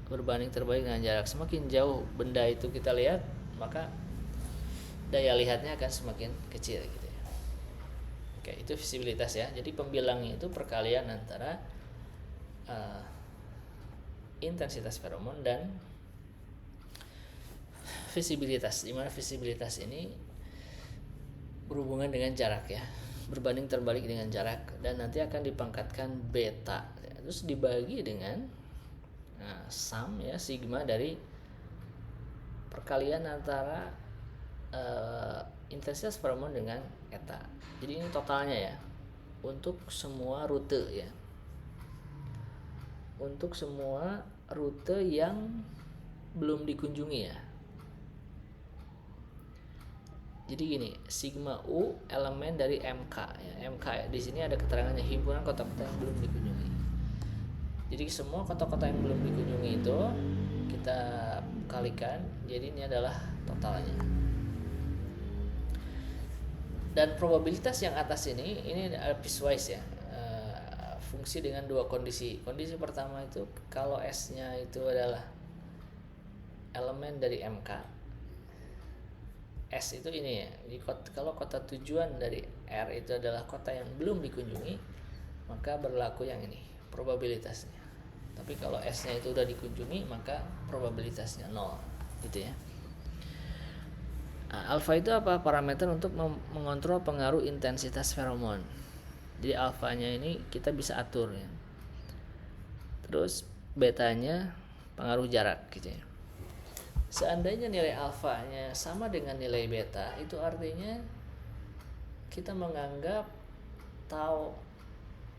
berbanding terbalik dengan jarak. Semakin jauh benda itu kita lihat, maka daya lihatnya akan semakin kecil gitu ya. Oke, itu visibilitas ya. Jadi pembilangnya itu perkalian antara intensitas feromon dan visibilitas, di mana visibilitas ini berhubungan dengan jarak ya, berbanding terbalik dengan jarak, dan nanti akan dipangkatkan beta, terus dibagi dengan sum ya, sigma dari perkalian antara intensitas feromon dengan eta. Jadi ini totalnya ya, untuk semua rute ya, untuk semua rute yang belum dikunjungi ya. Jadi gini, sigma U elemen dari MK ya. MK ya, di sini ada keterangannya, himpunan kota-kota yang belum dikunjungi. Jadi semua kota-kota yang belum dikunjungi itu kita kalikan, jadi ini adalah totalnya. Dan probabilitas yang atas ini piecewise ya, fungsi dengan dua kondisi. Kondisi pertama itu kalau S-nya itu adalah elemen dari MK. S itu ini ya. Jadi kalau kota tujuan dari R itu adalah kota yang belum dikunjungi, maka berlaku yang ini, probabilitasnya. Tapi kalau S-nya itu udah dikunjungi, maka probabilitasnya 0 gitu ya. Nah, alfa itu apa? Parameter untuk mengontrol pengaruh intensitas feromon. Jadi alfanya ini kita bisa atur ya. Terus betanya pengaruh jarak gitu ya. Seandainya nilai alfanya sama dengan nilai beta, itu artinya kita menganggap tau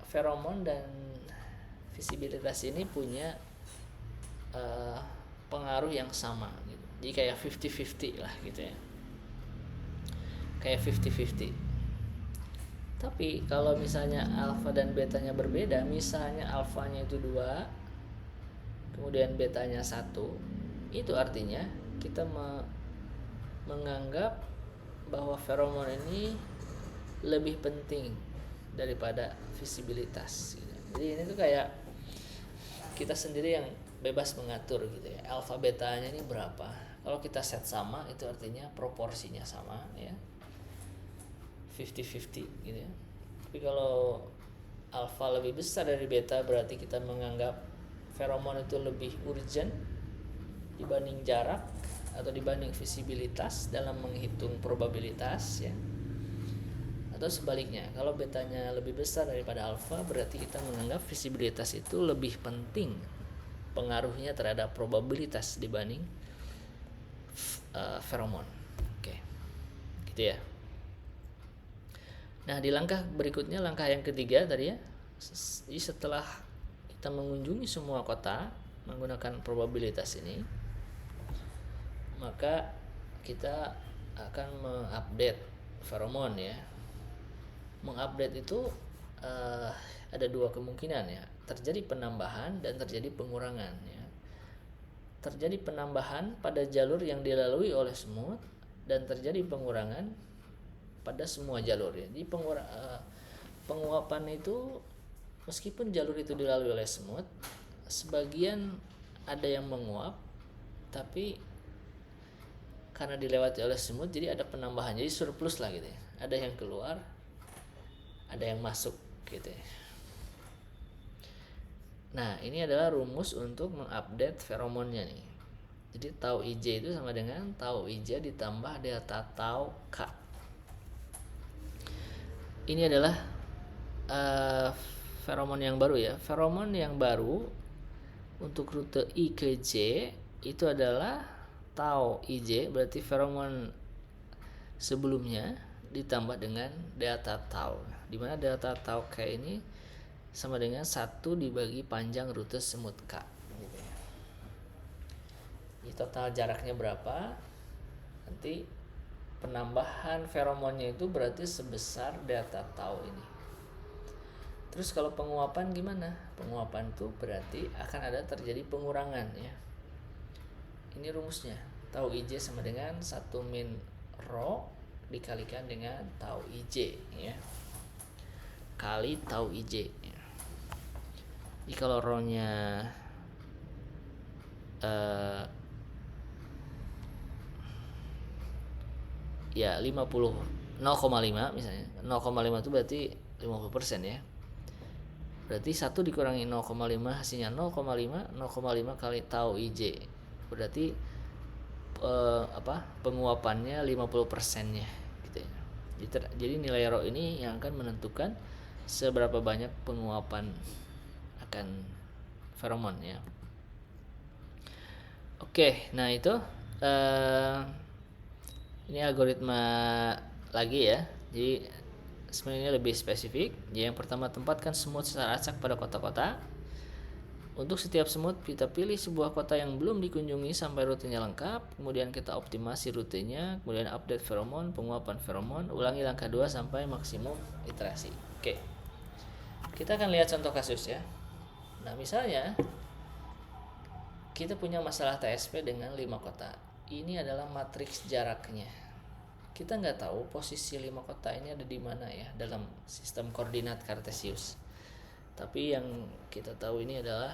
feromon dan visibilitas ini punya pengaruh yang sama gitu. Jadi kayak 50-50 lah gitu ya. Kayak 50-50. Tapi kalau misalnya alfa dan betanya berbeda, misalnya alfanya itu 2, kemudian betanya 1, itu artinya kita menganggap bahwa feromon ini lebih penting daripada visibilitas gitu. Jadi ini tuh kayak kita sendiri yang bebas mengatur gitu ya, alfa betanya ini berapa. Kalau kita set sama, itu artinya proporsinya sama ya, 50-50 gitu ya. Tapi kalau alfa lebih besar dari beta, berarti kita menganggap feromon itu lebih urgent dibanding jarak atau dibanding visibilitas dalam menghitung probabilitas ya. Atau sebaliknya, kalau betanya lebih besar daripada alfa, berarti kita menganggap visibilitas itu lebih penting pengaruhnya terhadap probabilitas dibanding feromon. Oke. Gitu ya. Nah, di langkah berikutnya, langkah yang ketiga tadi ya, jadi setelah kita mengunjungi semua kota menggunakan probabilitas ini, maka kita akan mengupdate feromon ya. Mengupdate itu ada dua kemungkinan ya, terjadi penambahan dan terjadi pengurangan ya. Terjadi penambahan pada jalur yang dilalui oleh semut dan terjadi pengurangan pada semua jalur ya. Jadi penguapan itu meskipun jalur itu dilalui oleh semut, sebagian ada yang menguap, tapi karena dilewati oleh semut jadi ada penambahan, jadi surplus lah gitu ya. Ada yang keluar, ada yang masuk gitu ya. Nah, ini adalah rumus untuk mengupdate feromonnya nih. Jadi tau IJ itu sama dengan tau IJ ditambah delta tau K. Ini adalah feromon yang baru ya. Feromon yang baru untuk rute I ke J itu adalah tau IJ, berarti feromon sebelumnya ditambah dengan delta tau, di mana delta tau K ini sama dengan 1 dibagi panjang rute semut K gitu ya. Jadi total jaraknya berapa, nanti penambahan feromonnya itu berarti sebesar delta tau ini. Terus kalau penguapan gimana? Penguapan itu berarti akan ada terjadi pengurangan ya. Ini rumusnya. Tau IJ sama dengan 1 min rho dikalikan dengan tau IJ ya. Kali tau IJ. Jadi kalau rho-nya ya 0,5 misalnya. 0,5 itu berarti 50% ya. Berarti 1 dikurangi 0,5 hasilnya 0,5 kali tau IJ. Berarti penguapannya 50%-nya gitu ya. Jadi nilai rho ini yang akan menentukan seberapa banyak penguapan akan feromon ya. Oke, nah itu ini algoritma lagi ya. Jadi sebenarnya lebih spesifik. Jadi yang pertama, tempatkan semut secara acak pada kota-kota. Untuk setiap semut kita pilih sebuah kota yang belum dikunjungi sampai rutenya lengkap. Kemudian kita optimasi rutenya, kemudian update feromon, penguapan feromon, ulangi langkah 2 sampai maksimum iterasi. Oke. Kita akan lihat contoh kasus ya. Nah, misalnya kita punya masalah TSP dengan 5 kota. Ini adalah matriks jaraknya. Kita nggak tahu posisi 5 kota ini ada di mana ya dalam sistem koordinat Cartesius. Tapi yang kita tahu ini adalah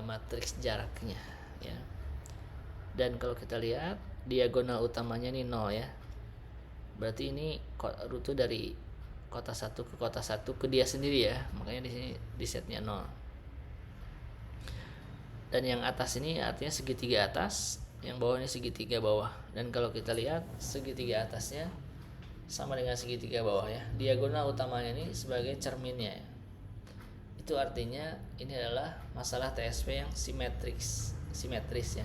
matriks jaraknya ya. Dan kalau kita lihat diagonal utamanya ini 0 ya. Berarti ini rute dari kota 1 ke kota 1 ke dia sendiri ya. Makanya di sini di setnya 0. Dan yang atas ini artinya segitiga atas, yang bawah ini segitiga bawah. Dan kalau kita lihat segitiga atasnya sama dengan segitiga bawah ya. Diagonal utamanya ini sebagai cerminnya ya. Itu artinya ini adalah masalah TSP yang simetris ya.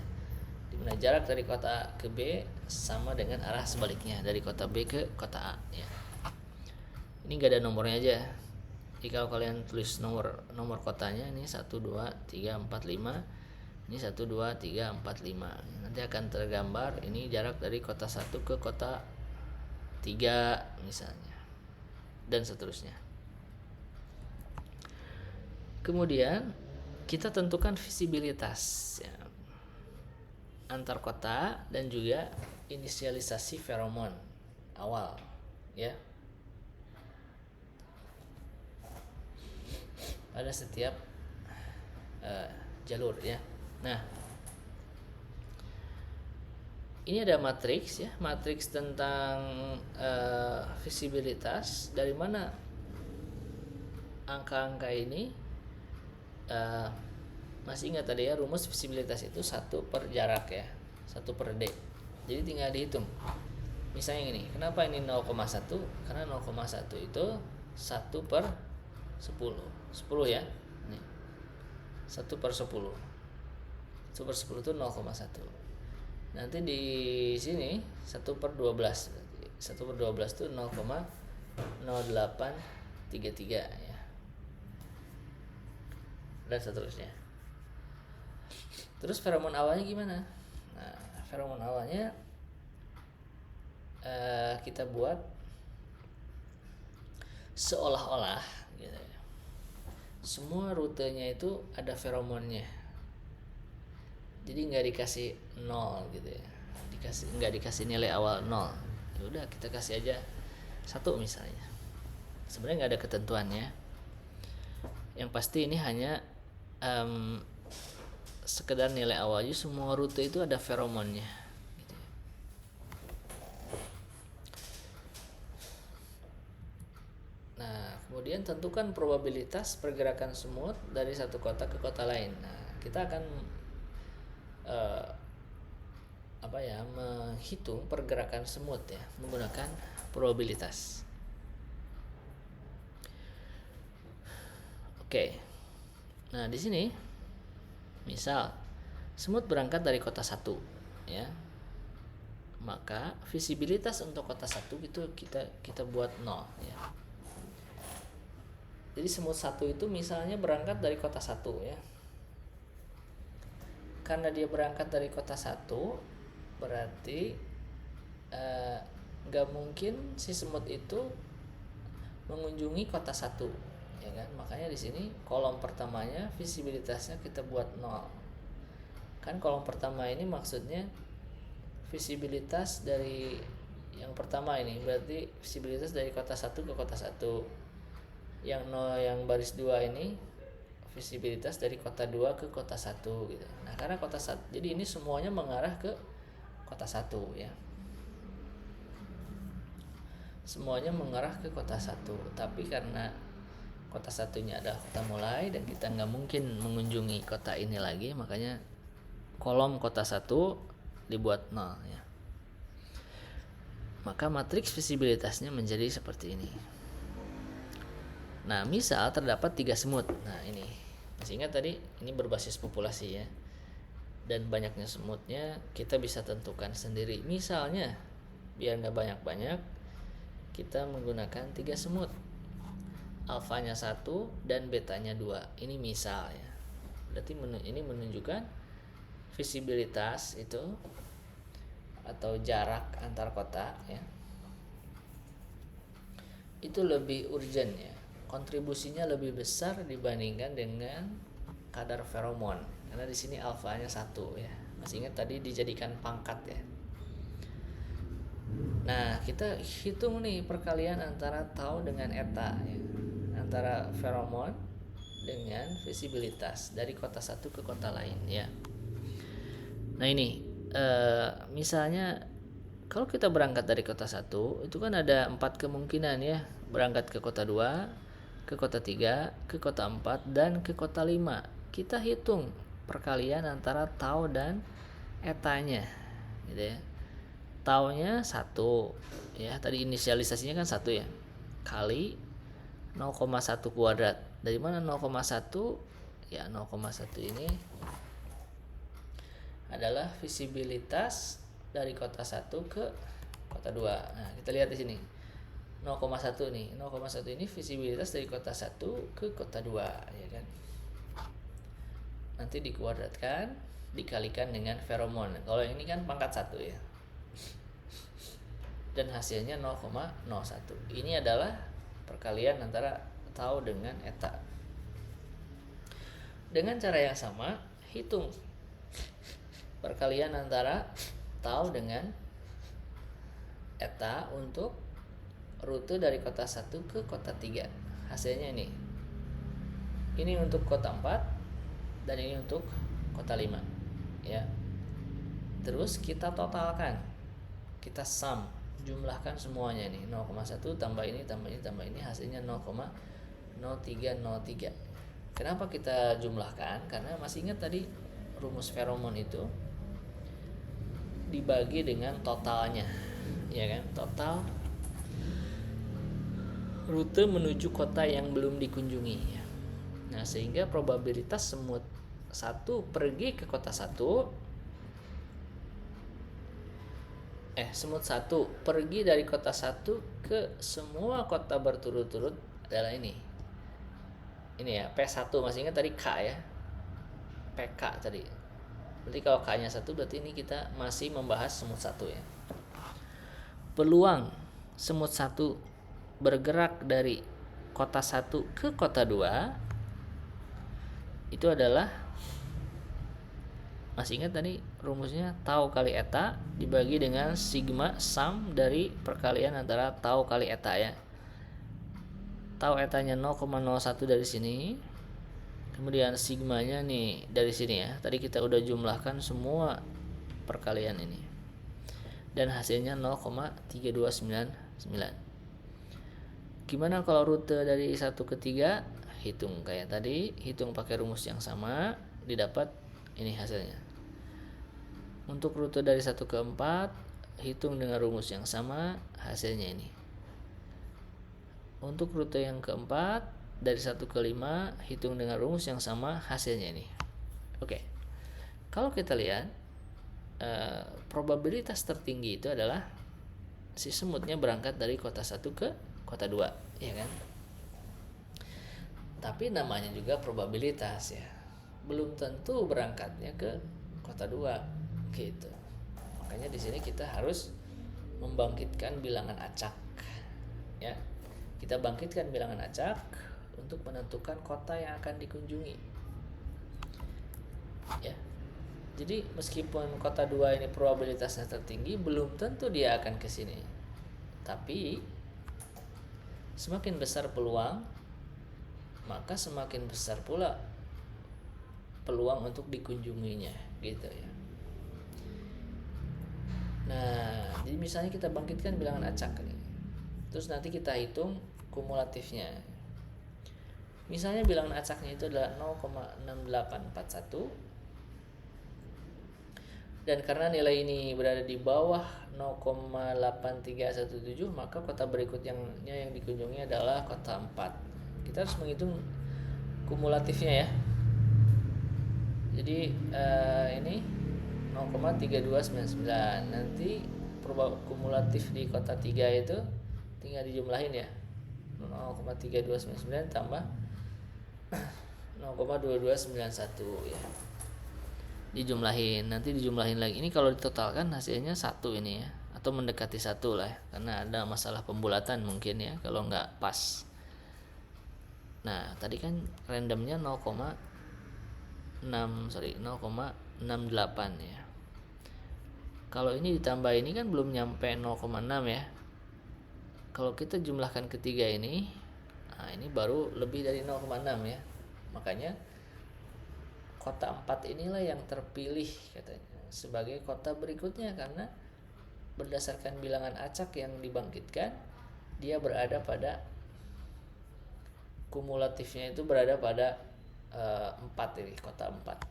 Dimana jarak dari kota A ke B sama dengan arah sebaliknya dari kota B ke kota A ya. Ini gak ada nomornya aja. Jadi kalau kalian tulis nomor kotanya ini 1 2 3 4 5. Ini 1 2 3 4 5. Nanti akan tergambar ini jarak dari kota 1 ke kota 3 misalnya, dan seterusnya. Kemudian kita tentukan visibilitas ya, antar kota dan juga inisialisasi feromon awal ya pada setiap jalur ya. Nah, ini ada matriks ya, matriks tentang visibilitas. Dari mana angka-angka ini? Masih ingat tadi ya, rumus visibilitas itu 1 per jarak ya, 1 per D. Jadi tinggal dihitung. Misalnya ini, kenapa ini 0,1? Karena 0,1 itu 1 per 10 ya. Nih, 1 per 10. 1 per 10 itu 0,1. Nanti di sini 1 per 12 berarti 1 per 12 itu 0,0833 ya. Dan seterusnya. Terus feromon awalnya gimana? Nah, feromon awalnya kita buat seolah-olah gitu ya. Semua rutenya itu ada feromonnya. Jadi nggak dikasih 0 gitu ya, nggak dikasih nilai awal 0. Ya udah, kita kasih aja 1 misalnya. Sebenarnya nggak ada ketentuannya. Yang pasti ini hanya sekedar nilai awal aja. Semua rute itu ada feromonnya gitu ya. Nah, kemudian tentukan probabilitas pergerakan semut dari satu kota ke kota lain. Nah, kita akan menghitung pergerakan semut ya menggunakan probabilitas. Oke. Nah, di sini misal semut berangkat dari kota 1 ya. Maka visibilitas untuk kota 1 itu kita buat 0 ya. Jadi semut 1 itu misalnya berangkat dari kota 1 ya. Karena dia berangkat dari kota 1, berarti nggak mungkin si semut itu mengunjungi kota satu, ya kan? Makanya di sini kolom pertamanya visibilitasnya kita buat 0. Kan kolom pertama ini maksudnya visibilitas dari yang pertama ini, berarti visibilitas dari kota satu ke kota satu. Yang 0, yang baris 2 ini visibilitas dari kota 2 ke kota 1 gitu. Nah, karena kota 1, jadi ini semuanya mengarah ke kota 1 ya. Semuanya mengarah ke kota 1, tapi karena kota satunya adalah kota mulai dan kita nggak mungkin mengunjungi kota ini lagi, makanya kolom kota 1 dibuat 0 ya. Maka matriks visibilitasnya menjadi seperti ini. Nah, misal terdapat 3 semut. Nah, ini masih ingat tadi ini berbasis populasi ya, dan banyaknya semutnya kita bisa tentukan sendiri. Misalnya biar nggak banyak-banyak, kita menggunakan 3 semut, alfanya 1 dan betanya 2. Ini misal ya, berarti ini menunjukkan visibilitas itu atau jarak antar kota ya, itu lebih urgent ya, kontribusinya lebih besar dibandingkan dengan kadar feromon, karena di sini alfanya 1 ya. Masih ingat tadi dijadikan pangkat ya. Nah, kita hitung nih perkalian antara tau dengan eta ya, antara feromon dengan visibilitas dari kota satu ke kota lain ya. Nah, ini misalnya kalau kita berangkat dari kota 1, itu kan ada 4 kemungkinan ya, berangkat ke kota 2, ke kota 3, ke kota 4, dan ke kota 5. Kita hitung perkalian antara tau dan etanya gitu ya. Taunya 1 ya, tadi inisialisasinya kan 1 ya, kali 0,1 kuadrat. Dari mana 0,1? Ya, 0,1 ini adalah visibilitas dari kota 1 ke kota 2. Nah, kita lihat di sini 0,1 nih. 0,1 ini visibilitas dari kota 1 ke kota 2 ya kan. Nanti dikuadratkan dikalikan dengan feromon. Kalau ini kan pangkat 1 ya, dan hasilnya 0,01. Ini adalah perkalian antara tau dengan eta. Dengan cara yang sama, hitung perkalian antara tau dengan eta untuk rute dari kota 1 ke kota 3. Hasilnya ini. Ini untuk kota 4 dan ini untuk kota 5 ya. Terus kita totalkan. Kita sum, jumlahkan semuanya nih, 0,1 tambah ini tambah ini tambah ini, hasilnya 0,0303. Kenapa kita jumlahkan? Karena masih ingat tadi rumus feromon itu dibagi dengan totalnya ya kan, total rute menuju kota yang belum dikunjungi ya. Nah, sehingga probabilitas semut 1 pergi ke kota 1, semut 1 pergi dari kota 1 ke semua kota berturut-turut adalah ini ya, P1. Masih ingat tadi K ya, PK tadi. Berarti kalau K nya 1, berarti ini kita masih membahas semut 1 ya. Peluang semut 1 bergerak dari kota 1 ke kota 2 itu adalah, masih ingat tadi rumusnya, tau kali eta dibagi dengan sigma sum dari perkalian antara tau kali eta ya. Tau etanya 0,01 dari sini, kemudian sigmanya nih dari sini ya. Tadi kita udah jumlahkan semua perkalian ini, dan hasilnya 0,3299. Gimana kalau rute dari 1 ke 3? Hitung kayak tadi, hitung pakai rumus yang sama, didapat ini hasilnya. Untuk rute dari 1 ke 4, hitung dengan rumus yang sama, hasilnya ini. Untuk rute yang keempat dari 1 ke 5, hitung dengan rumus yang sama, hasilnya ini. Oke. Kalau kita lihat probabilitas tertinggi itu adalah si semutnya berangkat dari kota 1 ke kota 2 ya kan. Tapi namanya juga probabilitas ya, belum tentu berangkatnya ke kota 2 gitu. Makanya di sini kita harus membangkitkan bilangan acak. Ya, kita bangkitkan bilangan acak untuk menentukan kota yang akan dikunjungi. Ya, jadi meskipun kota 2 ini probabilitasnya tertinggi, belum tentu dia akan ke sini. Tapi semakin besar peluang, maka semakin besar pula peluang untuk dikunjunginya, gitu ya. Nah, jadi misalnya kita bangkitkan bilangan acak nih. Terus nanti kita hitung kumulatifnya. Misalnya bilangan acaknya itu adalah 0,6841, dan karena nilai ini berada di bawah 0,8317, maka kota berikutnya yang dikunjungi adalah kota 4. Kita harus menghitung kumulatifnya ya. Jadi ini 0,3299. Nanti kumulatif di kota 3 itu tinggal dijumlahin ya. 0,3299 tambah 0,2291 ya. Dijumlahin, nanti dijumlahin lagi. Ini kalau ditotalkan hasilnya 1 ini ya, atau mendekati 1 lah ya, karena ada masalah pembulatan mungkin ya kalau nggak pas. Nah, tadi kan randomnya 0,68 ya. Kalau ini ditambah ini kan belum nyampe 0,6 ya. Kalau kita jumlahkan ketiga ini, nah ini baru lebih dari 0,6 ya. Makanya kota 4 inilah yang terpilih katanya sebagai kota berikutnya, karena berdasarkan bilangan acak yang dibangkitkan, dia berada pada kumulatifnya itu berada pada 4 ini, kota 4.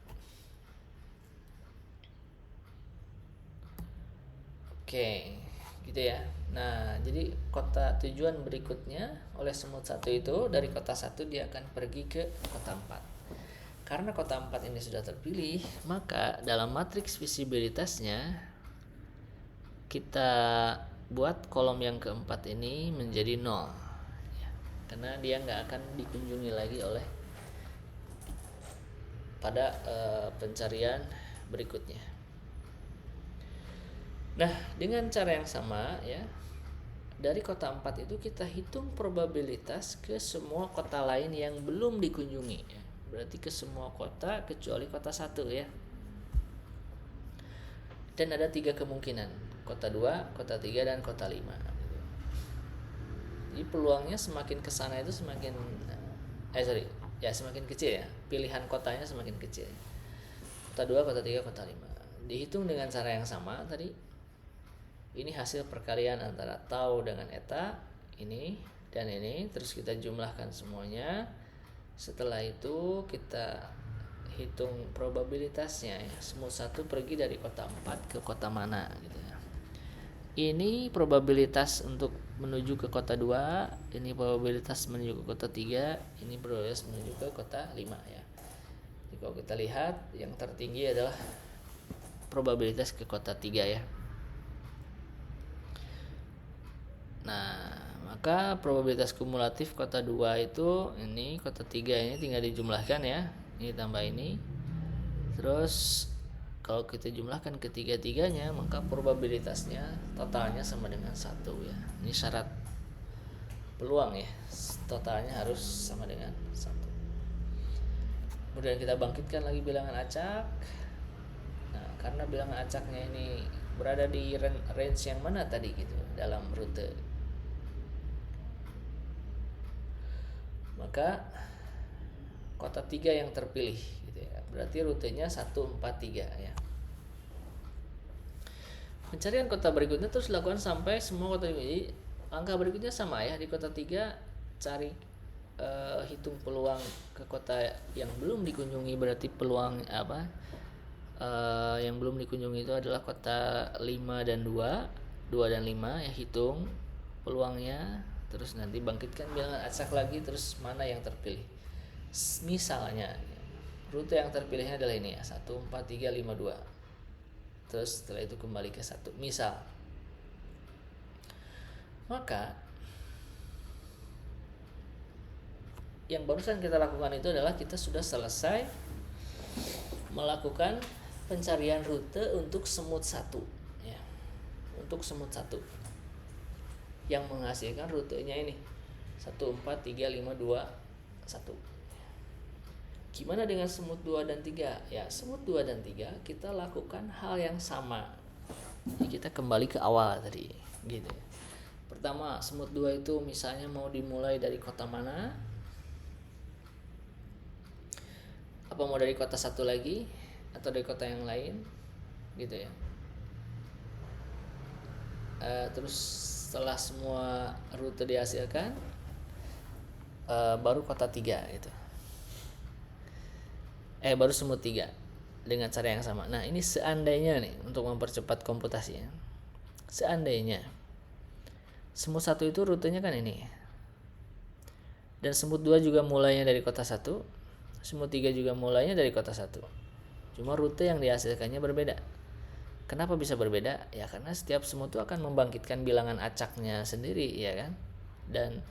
Oke, gitu ya. Nah, jadi kota tujuan berikutnya oleh semut 1 itu dari kota 1 dia akan pergi ke kota 4. Karena kota 4 ini sudah terpilih, maka dalam matriks visibilitasnya kita buat kolom yang keempat ini menjadi 0 ya, karena dia nggak akan dikunjungi lagi oleh pada pencarian berikutnya. Nah, dengan cara yang sama ya, dari kota 4 itu kita hitung probabilitas ke semua kota lain yang belum dikunjungi ya. Berarti ke semua kota kecuali kota 1 ya. Dan ada 3 kemungkinan, kota 2, kota 3, dan kota 5. Jadi peluangnya semakin kesana itu semakin semakin kecil ya. Pilihan kotanya semakin kecil. Kota 2, kota 3, kota 5. Dihitung dengan cara yang sama tadi. Ini hasil perkalian antara tau dengan eta, ini dan ini, terus kita jumlahkan semuanya. Setelah itu kita hitung probabilitasnya ya. Semut 1 pergi dari kota 4 ke kota mana gitu ya. Ini probabilitas untuk menuju ke kota 2, ini probabilitas menuju ke kota 3, ini probabilitas menuju ke kota 5 ya. Jadi kalau kita lihat yang tertinggi adalah probabilitas ke kota 3 ya. Nah, maka probabilitas kumulatif kota 2 itu ini, kota 3 ini tinggal dijumlahkan ya. Ini tambah ini. Terus kalau kita jumlahkan ketiga-tiganya, maka probabilitasnya totalnya sama dengan 1 ya. Ini syarat peluang ya. Totalnya harus sama dengan 1. Kemudian kita bangkitkan lagi bilangan acak. Nah, karena bilangan acaknya ini berada di range yang mana tadi gitu dalam rute, maka kota 3 yang terpilih gitu ya. Berarti rutenya 143 ya. Pencarian kota berikutnya terus dilakukan sampai semua kota ini. Angka berikutnya sama ya, di kota 3 cari hitung peluang ke kota yang belum dikunjungi. Berarti peluang yang belum dikunjungi itu adalah kota 5 dan 2 dan 5 ya, hitung peluangnya. Terus nanti bangkitkan bilangan acak lagi, terus mana yang terpilih. Misalnya rute yang terpilihnya adalah ini ya, 14352. Terus setelah itu kembali ke 1 misal. Maka yang barusan kita lakukan itu adalah kita sudah selesai melakukan pencarian rute untuk semut 1 ya. untuk semut 1 yang menghasilkan rutenya ini 1, 4, 3, 5, 2, 1. Gimana dengan semut 2 dan 3? Ya, semut 2 dan 3 kita lakukan hal yang sama. Jadi kita kembali ke awal tadi, gitu. Pertama, semut 2 itu misalnya mau dimulai dari kota mana? Apa mau dari kota 1 lagi atau dari kota yang lain? Gitu ya. Terus setelah semua rute dihasilkan, baru kota 3 gitu. Baru semut 3 dengan cara yang sama. Nah, ini seandainya nih untuk mempercepat komputasinya. Seandainya semut 1 itu rutenya kan ini. Dan semut 2 juga mulainya dari kota 1, semut 3 juga mulainya dari kota 1. Cuma rute yang dihasilkannya berbeda. Kenapa bisa berbeda? Ya karena setiap semut itu akan membangkitkan bilangan acaknya sendiri, ya kan? Dan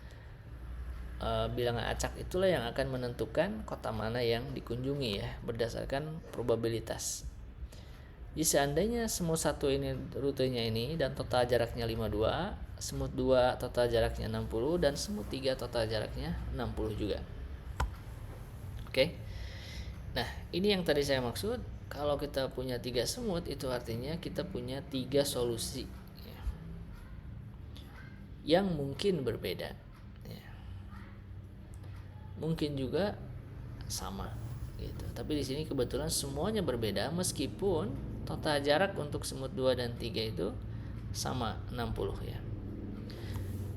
bilangan acak itulah yang akan menentukan kota mana yang dikunjungi ya, berdasarkan probabilitas. Jadi seandainya semut 1 ini rutenya ini dan total jaraknya 52, semut 2 total jaraknya 60 dan semut 3 total jaraknya 60 juga. Oke. Nah, ini yang tadi saya maksud, kalau kita punya 3 semut itu artinya kita punya 3 solusi ya, yang mungkin berbeda. Mungkin juga sama gitu. Tapi di sini kebetulan semuanya berbeda meskipun total jarak untuk semut 2 dan 3 itu sama 60 ya.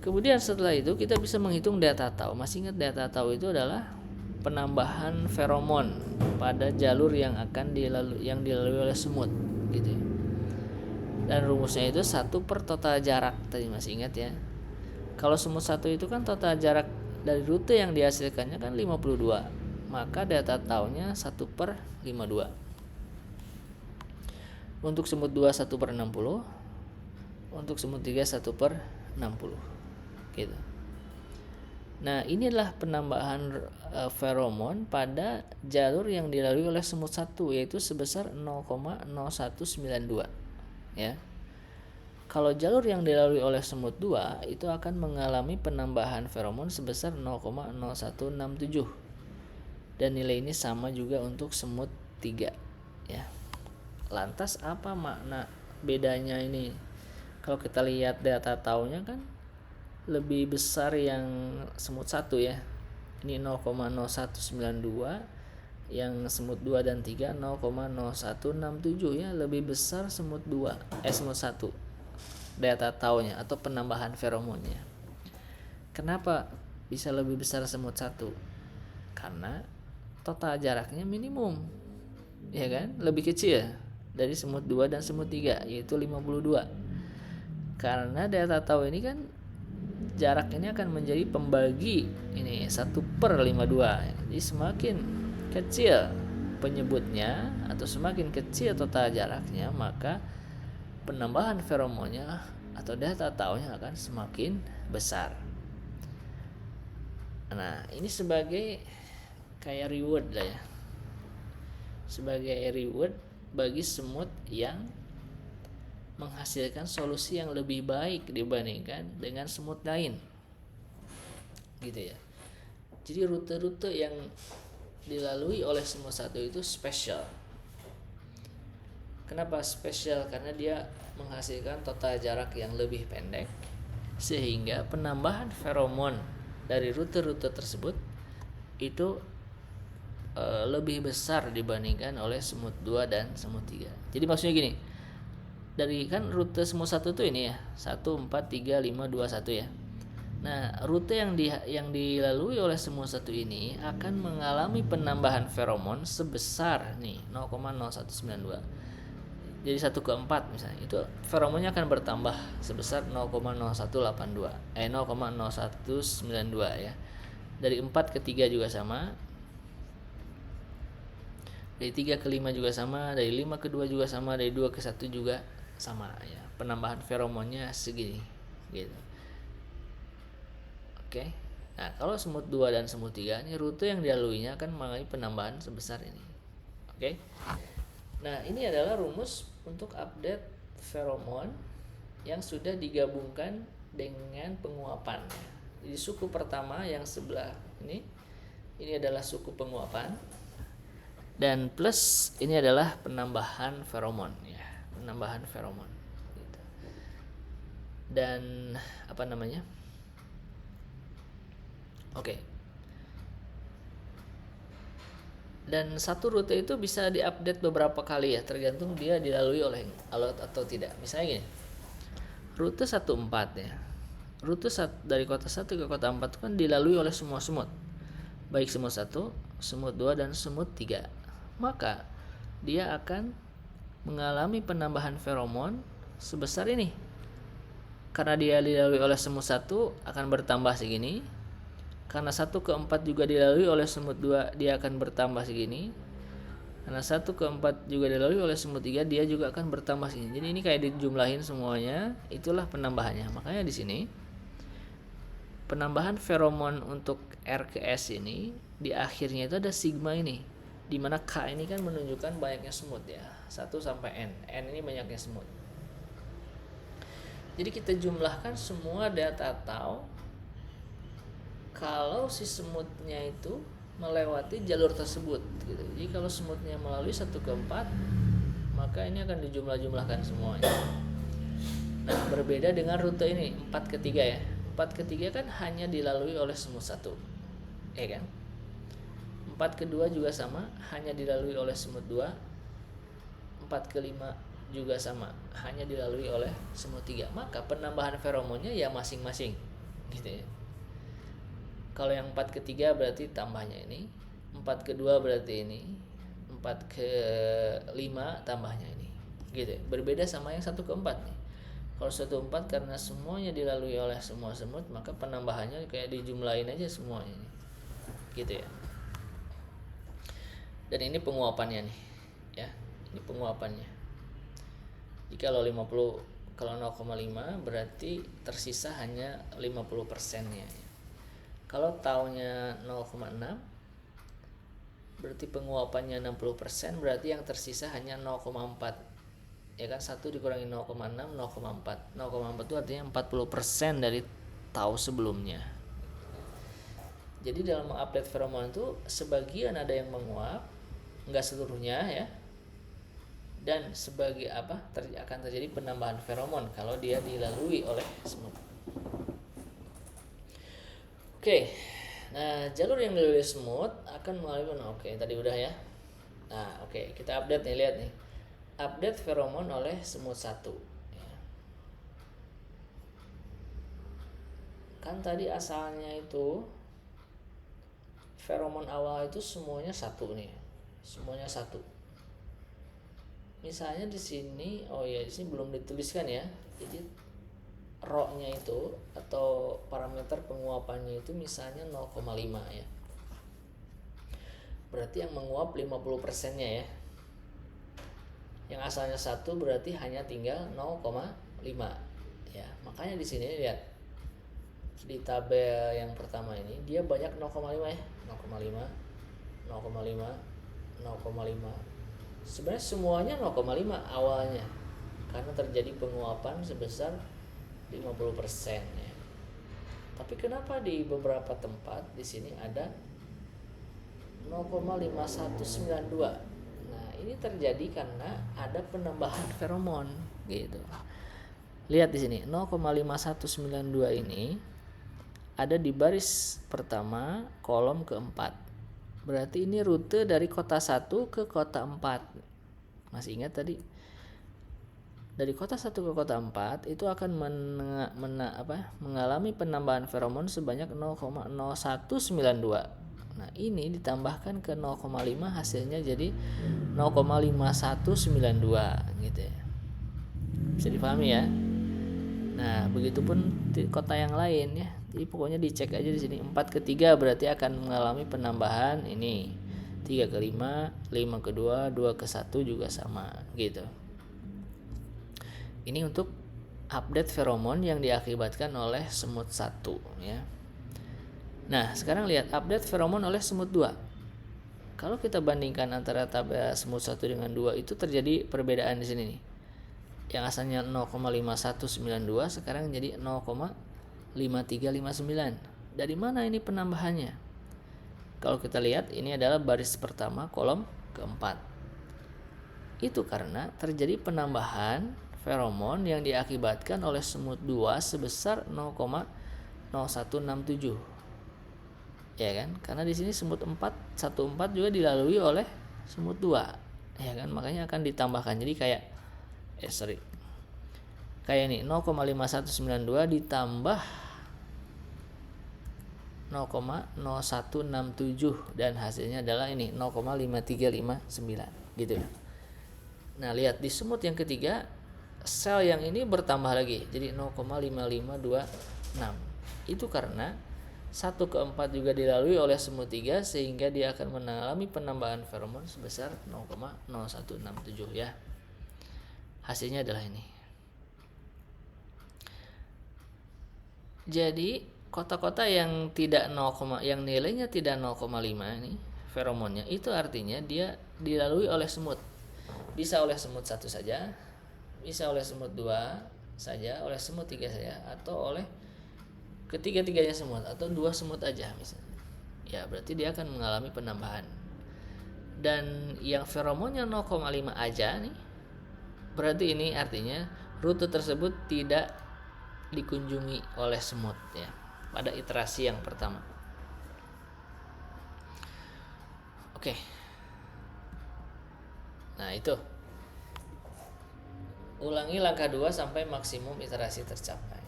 Kemudian setelah itu kita bisa menghitung data tau. Masih ingat data tau itu adalah penambahan feromon pada jalur yang akan dilalui oleh semut gitu ya. Dan rumusnya itu 1 per total jarak. Tadi masih ingat ya. Kalau semut 1 itu kan total jarak dari rute yang dihasilkannya kan 52, maka data taunya 1 per 52. Untuk semut 2 1 per 60, untuk semut 3 1 per 60 gitu. Nah, ini adalah penambahan feromon pada jalur yang dilalui oleh semut 1, yaitu sebesar 0,0192 ya. Kalau jalur yang dilalui oleh semut 2 itu akan mengalami penambahan feromon sebesar 0,0167. Dan nilai ini sama juga untuk semut 3 ya. Lantas apa makna bedanya ini? Kalau kita lihat data taunya kan lebih besar yang semut 1 ya. Ini 0,0192, yang semut 2 dan 3 0,0167 ya, lebih besar semut 1 data taunya atau penambahan feromonnya. Kenapa bisa lebih besar semut 1? Karena total jaraknya minimum, ya kan? Lebih kecil dari semut 2 dan semut 3, yaitu 52. Karena data tau ini kan jarak ini akan menjadi pembagi ini 1 per 52. Jadi semakin kecil penyebutnya atau semakin kecil total jaraknya, maka penambahan feromonnya atau data taunya akan semakin besar. Nah, ini sebagai kayak reward lah ya. Sebagai reward bagi semut yang menghasilkan solusi yang lebih baik dibandingkan dengan semut lain. Gitu ya. Jadi rute-rute yang dilalui oleh semut 1 itu spesial. Kenapa spesial? Karena dia menghasilkan total jarak yang lebih pendek, sehingga penambahan feromon dari rute-rute tersebut itu lebih besar dibandingkan oleh semut 2 dan semut 3. Jadi maksudnya gini, dari kan rute semut 1 itu ini ya, 1 4 3 5 2 1 ya. Nah, rute yang dilalui oleh semut 1 ini akan mengalami penambahan feromon sebesar nih 0,0192. Jadi 1 ke 4 misalnya, itu feromonnya akan bertambah sebesar 0,0182 0,0192 ya. Dari 4 ke 3 juga sama, dari 3 ke 5 juga sama, dari 5 ke 2 juga sama, dari 2 ke 1 juga sama ya. Penambahan feromonnya segini gitu. Oke. Nah, kalau semut 2 dan semut 3 ini rute yang dilaluinya akan mengalami penambahan sebesar ini. Oke. Nah, ini adalah rumus untuk update feromon yang sudah digabungkan dengan penguapan. Jadi suku pertama yang sebelah ini adalah suku penguapan, dan plus ini adalah penambahan feromon ya, penambahan feromon gitu. Dan apa namanya? Oke. Dan satu rute itu bisa diupdate beberapa kali ya, tergantung dia dilalui oleh alat atau tidak. Misalnya gini, rute 14 ya, rute dari kota 1 ke kota 4 kan dilalui oleh semua semut, baik semut 1, semut 2, dan semut 3. Maka dia akan mengalami penambahan feromon sebesar ini. Karena dia dilalui oleh semut 1 akan bertambah segini. Karena 1 ke 4 juga dilalui oleh semut 2, dia akan bertambah segini. Karena 1 ke 4 juga dilalui oleh semut 3, dia juga akan bertambah segini. Jadi ini kayak dijumlahin semuanya, itulah penambahannya. Makanya di sini penambahan feromon untuk R ke S ini di akhirnya itu ada sigma ini, dimana K ini kan menunjukkan banyaknya semut ya, 1 sampai N ini banyaknya semut. Jadi kita jumlahkan semua data tahu kalau si semutnya itu melewati jalur tersebut gitu. Jadi kalau semutnya melalui 1 ke 4, maka ini akan dijumlah-jumlahkan semuanya. Nah, berbeda dengan rute ini 4 ke 3 ya. 4 ke 3 kan hanya dilalui oleh semut 1. Ya kan? 4 ke 2 juga sama, hanya dilalui oleh semut 2. 4 ke 5 juga sama, hanya dilalui oleh semut 3. Maka penambahan feromonnya ya masing-masing gitu ya. Kalau yang 4 ke 3 berarti tambahnya ini, 4 ke 2 berarti ini, 4 ke 5 tambahnya ini gitu ya. Berbeda sama yang 1 ke 4 nih. Kalau 1 ke 4 karena semuanya dilalui oleh semua semut, maka penambahannya kayak dijumlahin aja semuanya nih. Gitu ya. Dan ini penguapannya nih ya. Ini penguapannya. Jika kalau 0,5 berarti tersisa hanya 50%-nya. Kalau taunya 0,6 berarti penguapannya 60%, berarti yang tersisa hanya 0,4. Ya kan, 1 dikurangi 0,6, 0,4. 0,4 itu artinya 40% dari tau sebelumnya. Jadi dalam mengupdate feromon itu sebagian ada yang menguap, enggak seluruhnya ya. Dan sebagai akan terjadi penambahan feromon kalau dia dilalui oleh semut. Oke, nah jalur yang dilalui semut akan mengalami tadi udah ya. Nah kita update nih, lihat nih, update feromon oleh semut 1 ya. Kan tadi asalnya itu feromon awal itu semuanya 1 nih, semuanya 1. Misalnya di sini, di sini belum dituliskan ya. Jadi rho-nya itu atau parameter penguapannya itu misalnya 0,5 ya. Berarti yang menguap 50%-nya ya. Yang asalnya 1 berarti hanya tinggal 0,5 ya. Makanya di sini lihat di tabel yang pertama ini dia banyak 0,5 ya. 0,5 0,5. Sebenarnya semuanya 0,5 awalnya. Karena terjadi penguapan sebesar 50% ya. Tapi kenapa di beberapa tempat di sini ada 0,5192? Nah, ini terjadi karena ada penambahan feromon gitu. Lihat di sini 0,5192 ini ada di baris pertama kolom keempat. Berarti ini rute dari kota 1 ke kota 4. Masih ingat tadi? Dari kota 1 ke kota 4 itu akan mengalami penambahan feromon sebanyak 0,0192. Nah, ini ditambahkan ke 0,5 hasilnya jadi 0,5192 gitu ya. Bisa dipahami ya? Nah, begitupun di kota yang lain ya. Jadi pokoknya dicek aja di sini. 4 ke 3 berarti akan mengalami penambahan ini. 3 ke 5, 5 ke 2, 2 ke 1 juga sama gitu. Ini untuk update feromon yang diakibatkan oleh semut 1 ya. Nah, sekarang lihat update feromon oleh semut 2. Kalau kita bandingkan antara tabel semut 1 dengan 2 itu terjadi perbedaan di sini nih. yang asalnya 0,5192 sekarang jadi 0,5359. Dari mana ini penambahannya? Kalau kita lihat, ini adalah baris pertama kolom keempat. Itu karena terjadi penambahan feromon yang diakibatkan oleh semut 2 sebesar 0,0167. Ya kan? Karena di sini semut 14 juga dilalui oleh semut 2. Ya kan? Makanya akan ditambahkan. Jadi kayak kayak ini 0,5192 ditambah 0,0167 dan hasilnya adalah ini 0,5359 gitu ya. Nah, lihat di semut yang ketiga sel yang ini bertambah lagi jadi 0,5526. Itu karena 1/4 juga dilalui oleh semut 3 sehingga dia akan mengalami penambahan feromon sebesar 0,0167 ya. Hasilnya adalah ini. Jadi kota-kota yang tidak 0, yang nilainya tidak 0,5 ini feromonnya, itu artinya dia dilalui oleh semut. Bisa oleh semut 1 saja, bisa oleh semut 2 saja, oleh semut 3 saja, atau oleh ketiga-tiganya semut, atau 2 semut aja misalnya. Ya, berarti dia akan mengalami penambahan. Dan yang feromonnya 0,5 aja nih, berarti ini artinya rute tersebut tidak dikunjungi oleh semut ya pada iterasi yang pertama. Oke. Nah, itu. Ulangi langkah 2 sampai maksimum iterasi tercapai.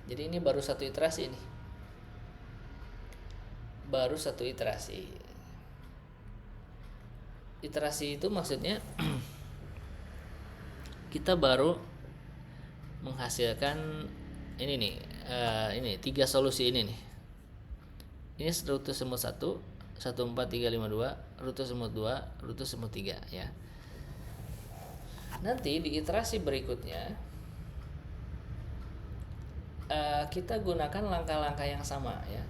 Jadi ini baru satu iterasi ini. Baru satu iterasi. Iterasi itu maksudnya kita baru menghasilkan ini nih, ini 3 solusi ini nih. Ini rute semut 1, 14352, rute semut 2, rute semut 3 ya. Nanti di iterasi berikutnya kita gunakan langkah-langkah yang sama ya.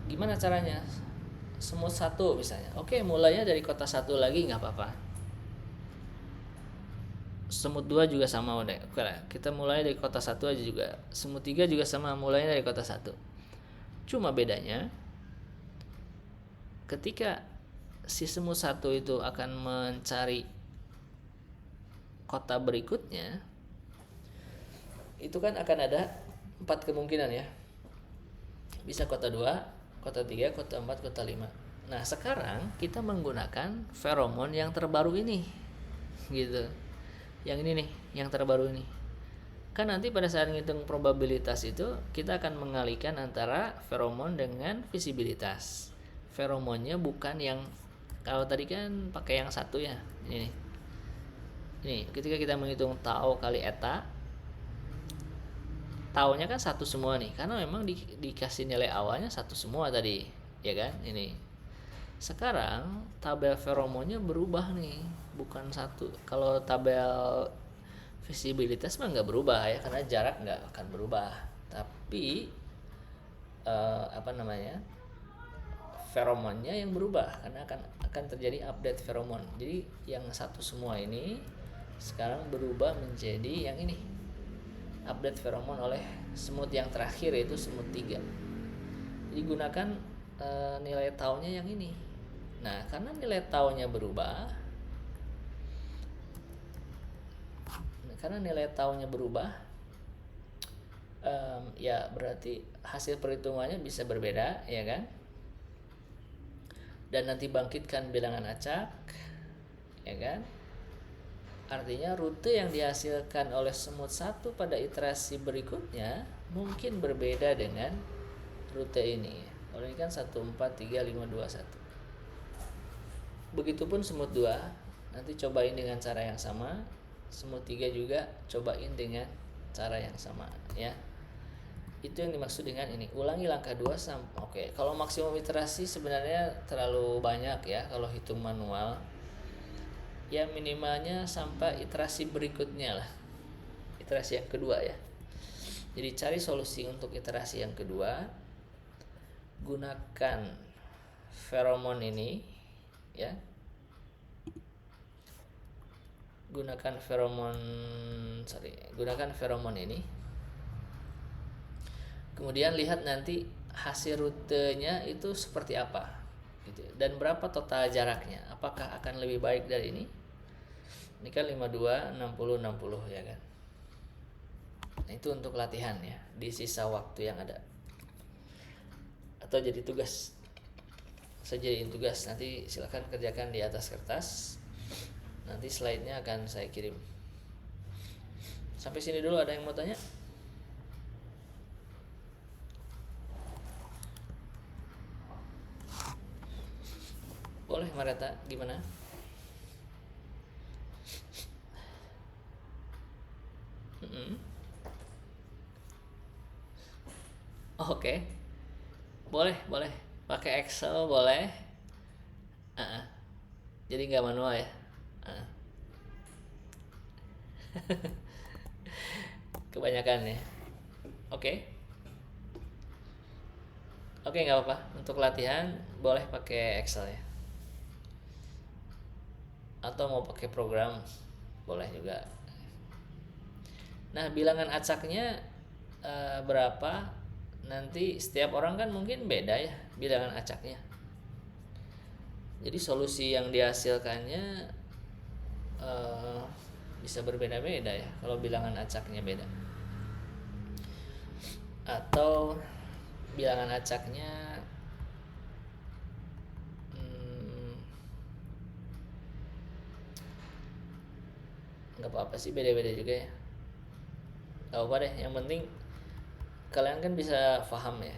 Gimana caranya? Semut 1 misalnya. Oke, mulainya dari kota 1 lagi nggak apa-apa. Semut 2 juga sama udah. Oke lah, kita mulai dari kota 1 aja juga. Semut 3 juga sama, mulainya dari kota 1. Cuma bedanya ketika si semut 1 itu akan mencari kota berikutnya, itu kan akan ada 4 kemungkinan ya. Bisa kota 2, kota 3, kota 4, kota 5. Nah, sekarang kita menggunakan feromon yang terbaru ini. Gitu. Yang ini nih, yang terbaru ini. Kan nanti pada saat ngitung probabilitas itu kita akan mengalihkan antara feromon dengan visibilitas. Feromonnya bukan yang, kalau tadi kan pakai yang satu ya. Ini ketika kita menghitung tau kali eta, taunya kan satu semua nih, karena memang dikasih nilai awalnya satu semua tadi, ya kan? Ini. Sekarang tabel feromonnya berubah nih, bukan satu. Kalau tabel visibilitas mah nggak berubah ya, karena jarak nggak akan berubah. Tapi feromonnya yang berubah, karena akan terjadi update feromon. Jadi yang satu semua ini sekarang berubah menjadi yang ini, update feromon oleh semut yang terakhir, yaitu semut 3. Jadi gunakan nilai taunya yang ini. Nah, karena nilai taunya berubah, ya berarti hasil perhitungannya bisa berbeda, ya kan? Dan nanti bangkitkan bilangan acak, ya kan? Artinya rute yang dihasilkan oleh semut 1 pada iterasi berikutnya mungkin berbeda dengan rute ini. Kalau ini kan 14351. Begitupun semut 2, nanti cobain dengan cara yang sama. Semut 3 juga cobain dengan cara yang sama ya. Itu yang dimaksud dengan ini. Ulangi langkah 2 sampai oke. Kalau maksimum iterasi sebenarnya terlalu banyak ya kalau hitung manual. Ya minimalnya sampai iterasi berikutnya lah. Iterasi yang kedua ya. Jadi cari solusi untuk iterasi yang kedua. Gunakan feromon ini ya. gunakan feromon ini, kemudian lihat nanti hasil rutenya itu seperti apa gitu, dan berapa total jaraknya, apakah akan lebih baik dari ini kan 52 60 60 ya kan. Nah, itu untuk latihan ya di sisa waktu yang ada, atau jadi tugas. Saya jadiin tugas, nanti silakan kerjakan di atas kertas. Nanti slide-nya akan saya kirim. Sampai sini dulu, ada yang mau tanya? Boleh, Mareta, gimana? Oke. Boleh. Pakai Excel boleh. Jadi nggak manual ya. Kebanyakan ya. Oke, nggak apa-apa. Untuk latihan boleh pakai Excel ya. Atau mau pakai program boleh juga. Nah, bilangan acaknya berapa? Nanti setiap orang kan mungkin beda ya bilangan acaknya. Jadi solusi yang dihasilkannya bisa berbeda-beda ya kalau bilangan acaknya beda. Atau bilangan acaknya nggak apa-apa sih, beda-beda juga ya. Nggak apa deh, yang penting kalian kan bisa paham ya,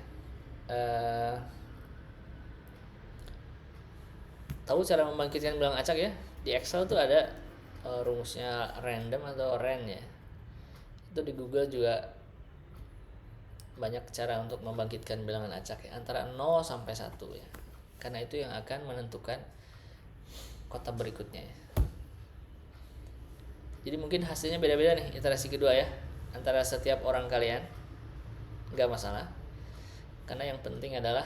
tahu cara membangkitkan bilangan acak ya. Di Excel tuh ada rumusnya random atau ren ya. Itu di Google juga banyak cara untuk membangkitkan bilangan acak ya, antara 0 sampai 1 ya. Karena itu yang akan menentukan kota berikutnya ya. Jadi mungkin hasilnya beda-beda nih iterasi kedua ya, antara setiap orang kalian. Nggak masalah, karena yang penting adalah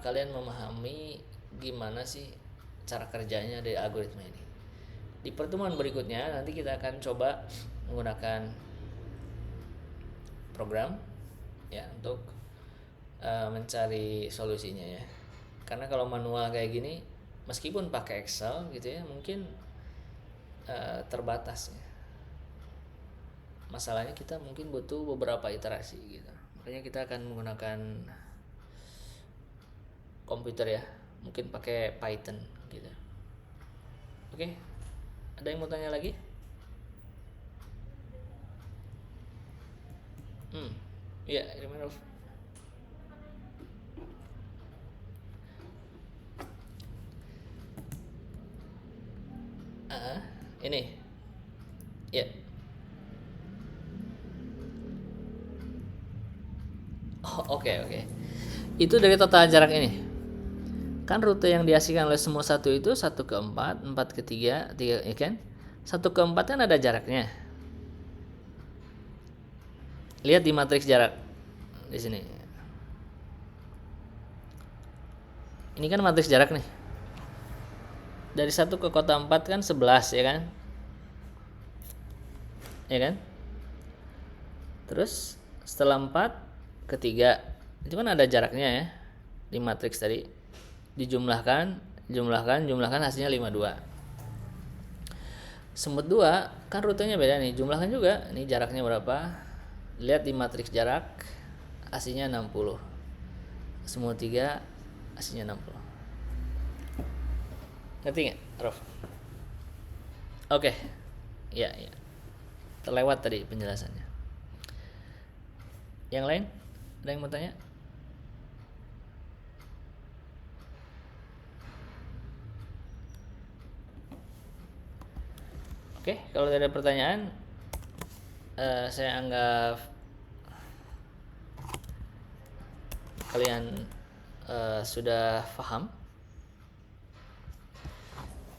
kalian memahami gimana sih cara kerjanya dari algoritma ini. Di pertemuan berikutnya nanti kita akan coba menggunakan program ya untuk mencari solusinya ya. Karena kalau manual kayak gini, meskipun pakai Excel gitu ya, mungkin terbatas ya. Masalahnya kita mungkin butuh beberapa iterasi gitu. Makanya kita akan menggunakan komputer ya, mungkin pakai Python gitu. Oke, ada yang mau tanya lagi? Ya, gimana? Ini ya. Oke. Itu dari total jarak ini. Kan rute yang dihasilkan oleh semua satu itu 1 ke 4, 4 ke 3, 3 ya kan? 1 ke 4 kan ada jaraknya. Lihat di matriks jarak di sini. Ini kan matriks jarak nih. Dari 1 ke kota 4 kan 11 ya kan? Ya kan? Terus setelah 4 ke 3 itu kan ada jaraknya ya. Di matriks tadi dijumlahkan hasilnya 52. Semut 2 kan rutenya beda nih, jumlahkan juga. Ini jaraknya berapa? Lihat di matriks jarak hasilnya 60. Semut 3 hasilnya 60. Ngerti nggak, Rof? Oke. Ya. Terlewat tadi penjelasannya. Yang lain? Ada yang mau tanya? Oke, kalau tidak ada pertanyaan, saya anggap kalian sudah paham.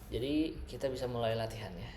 Jadi kita bisa mulai latihan ya.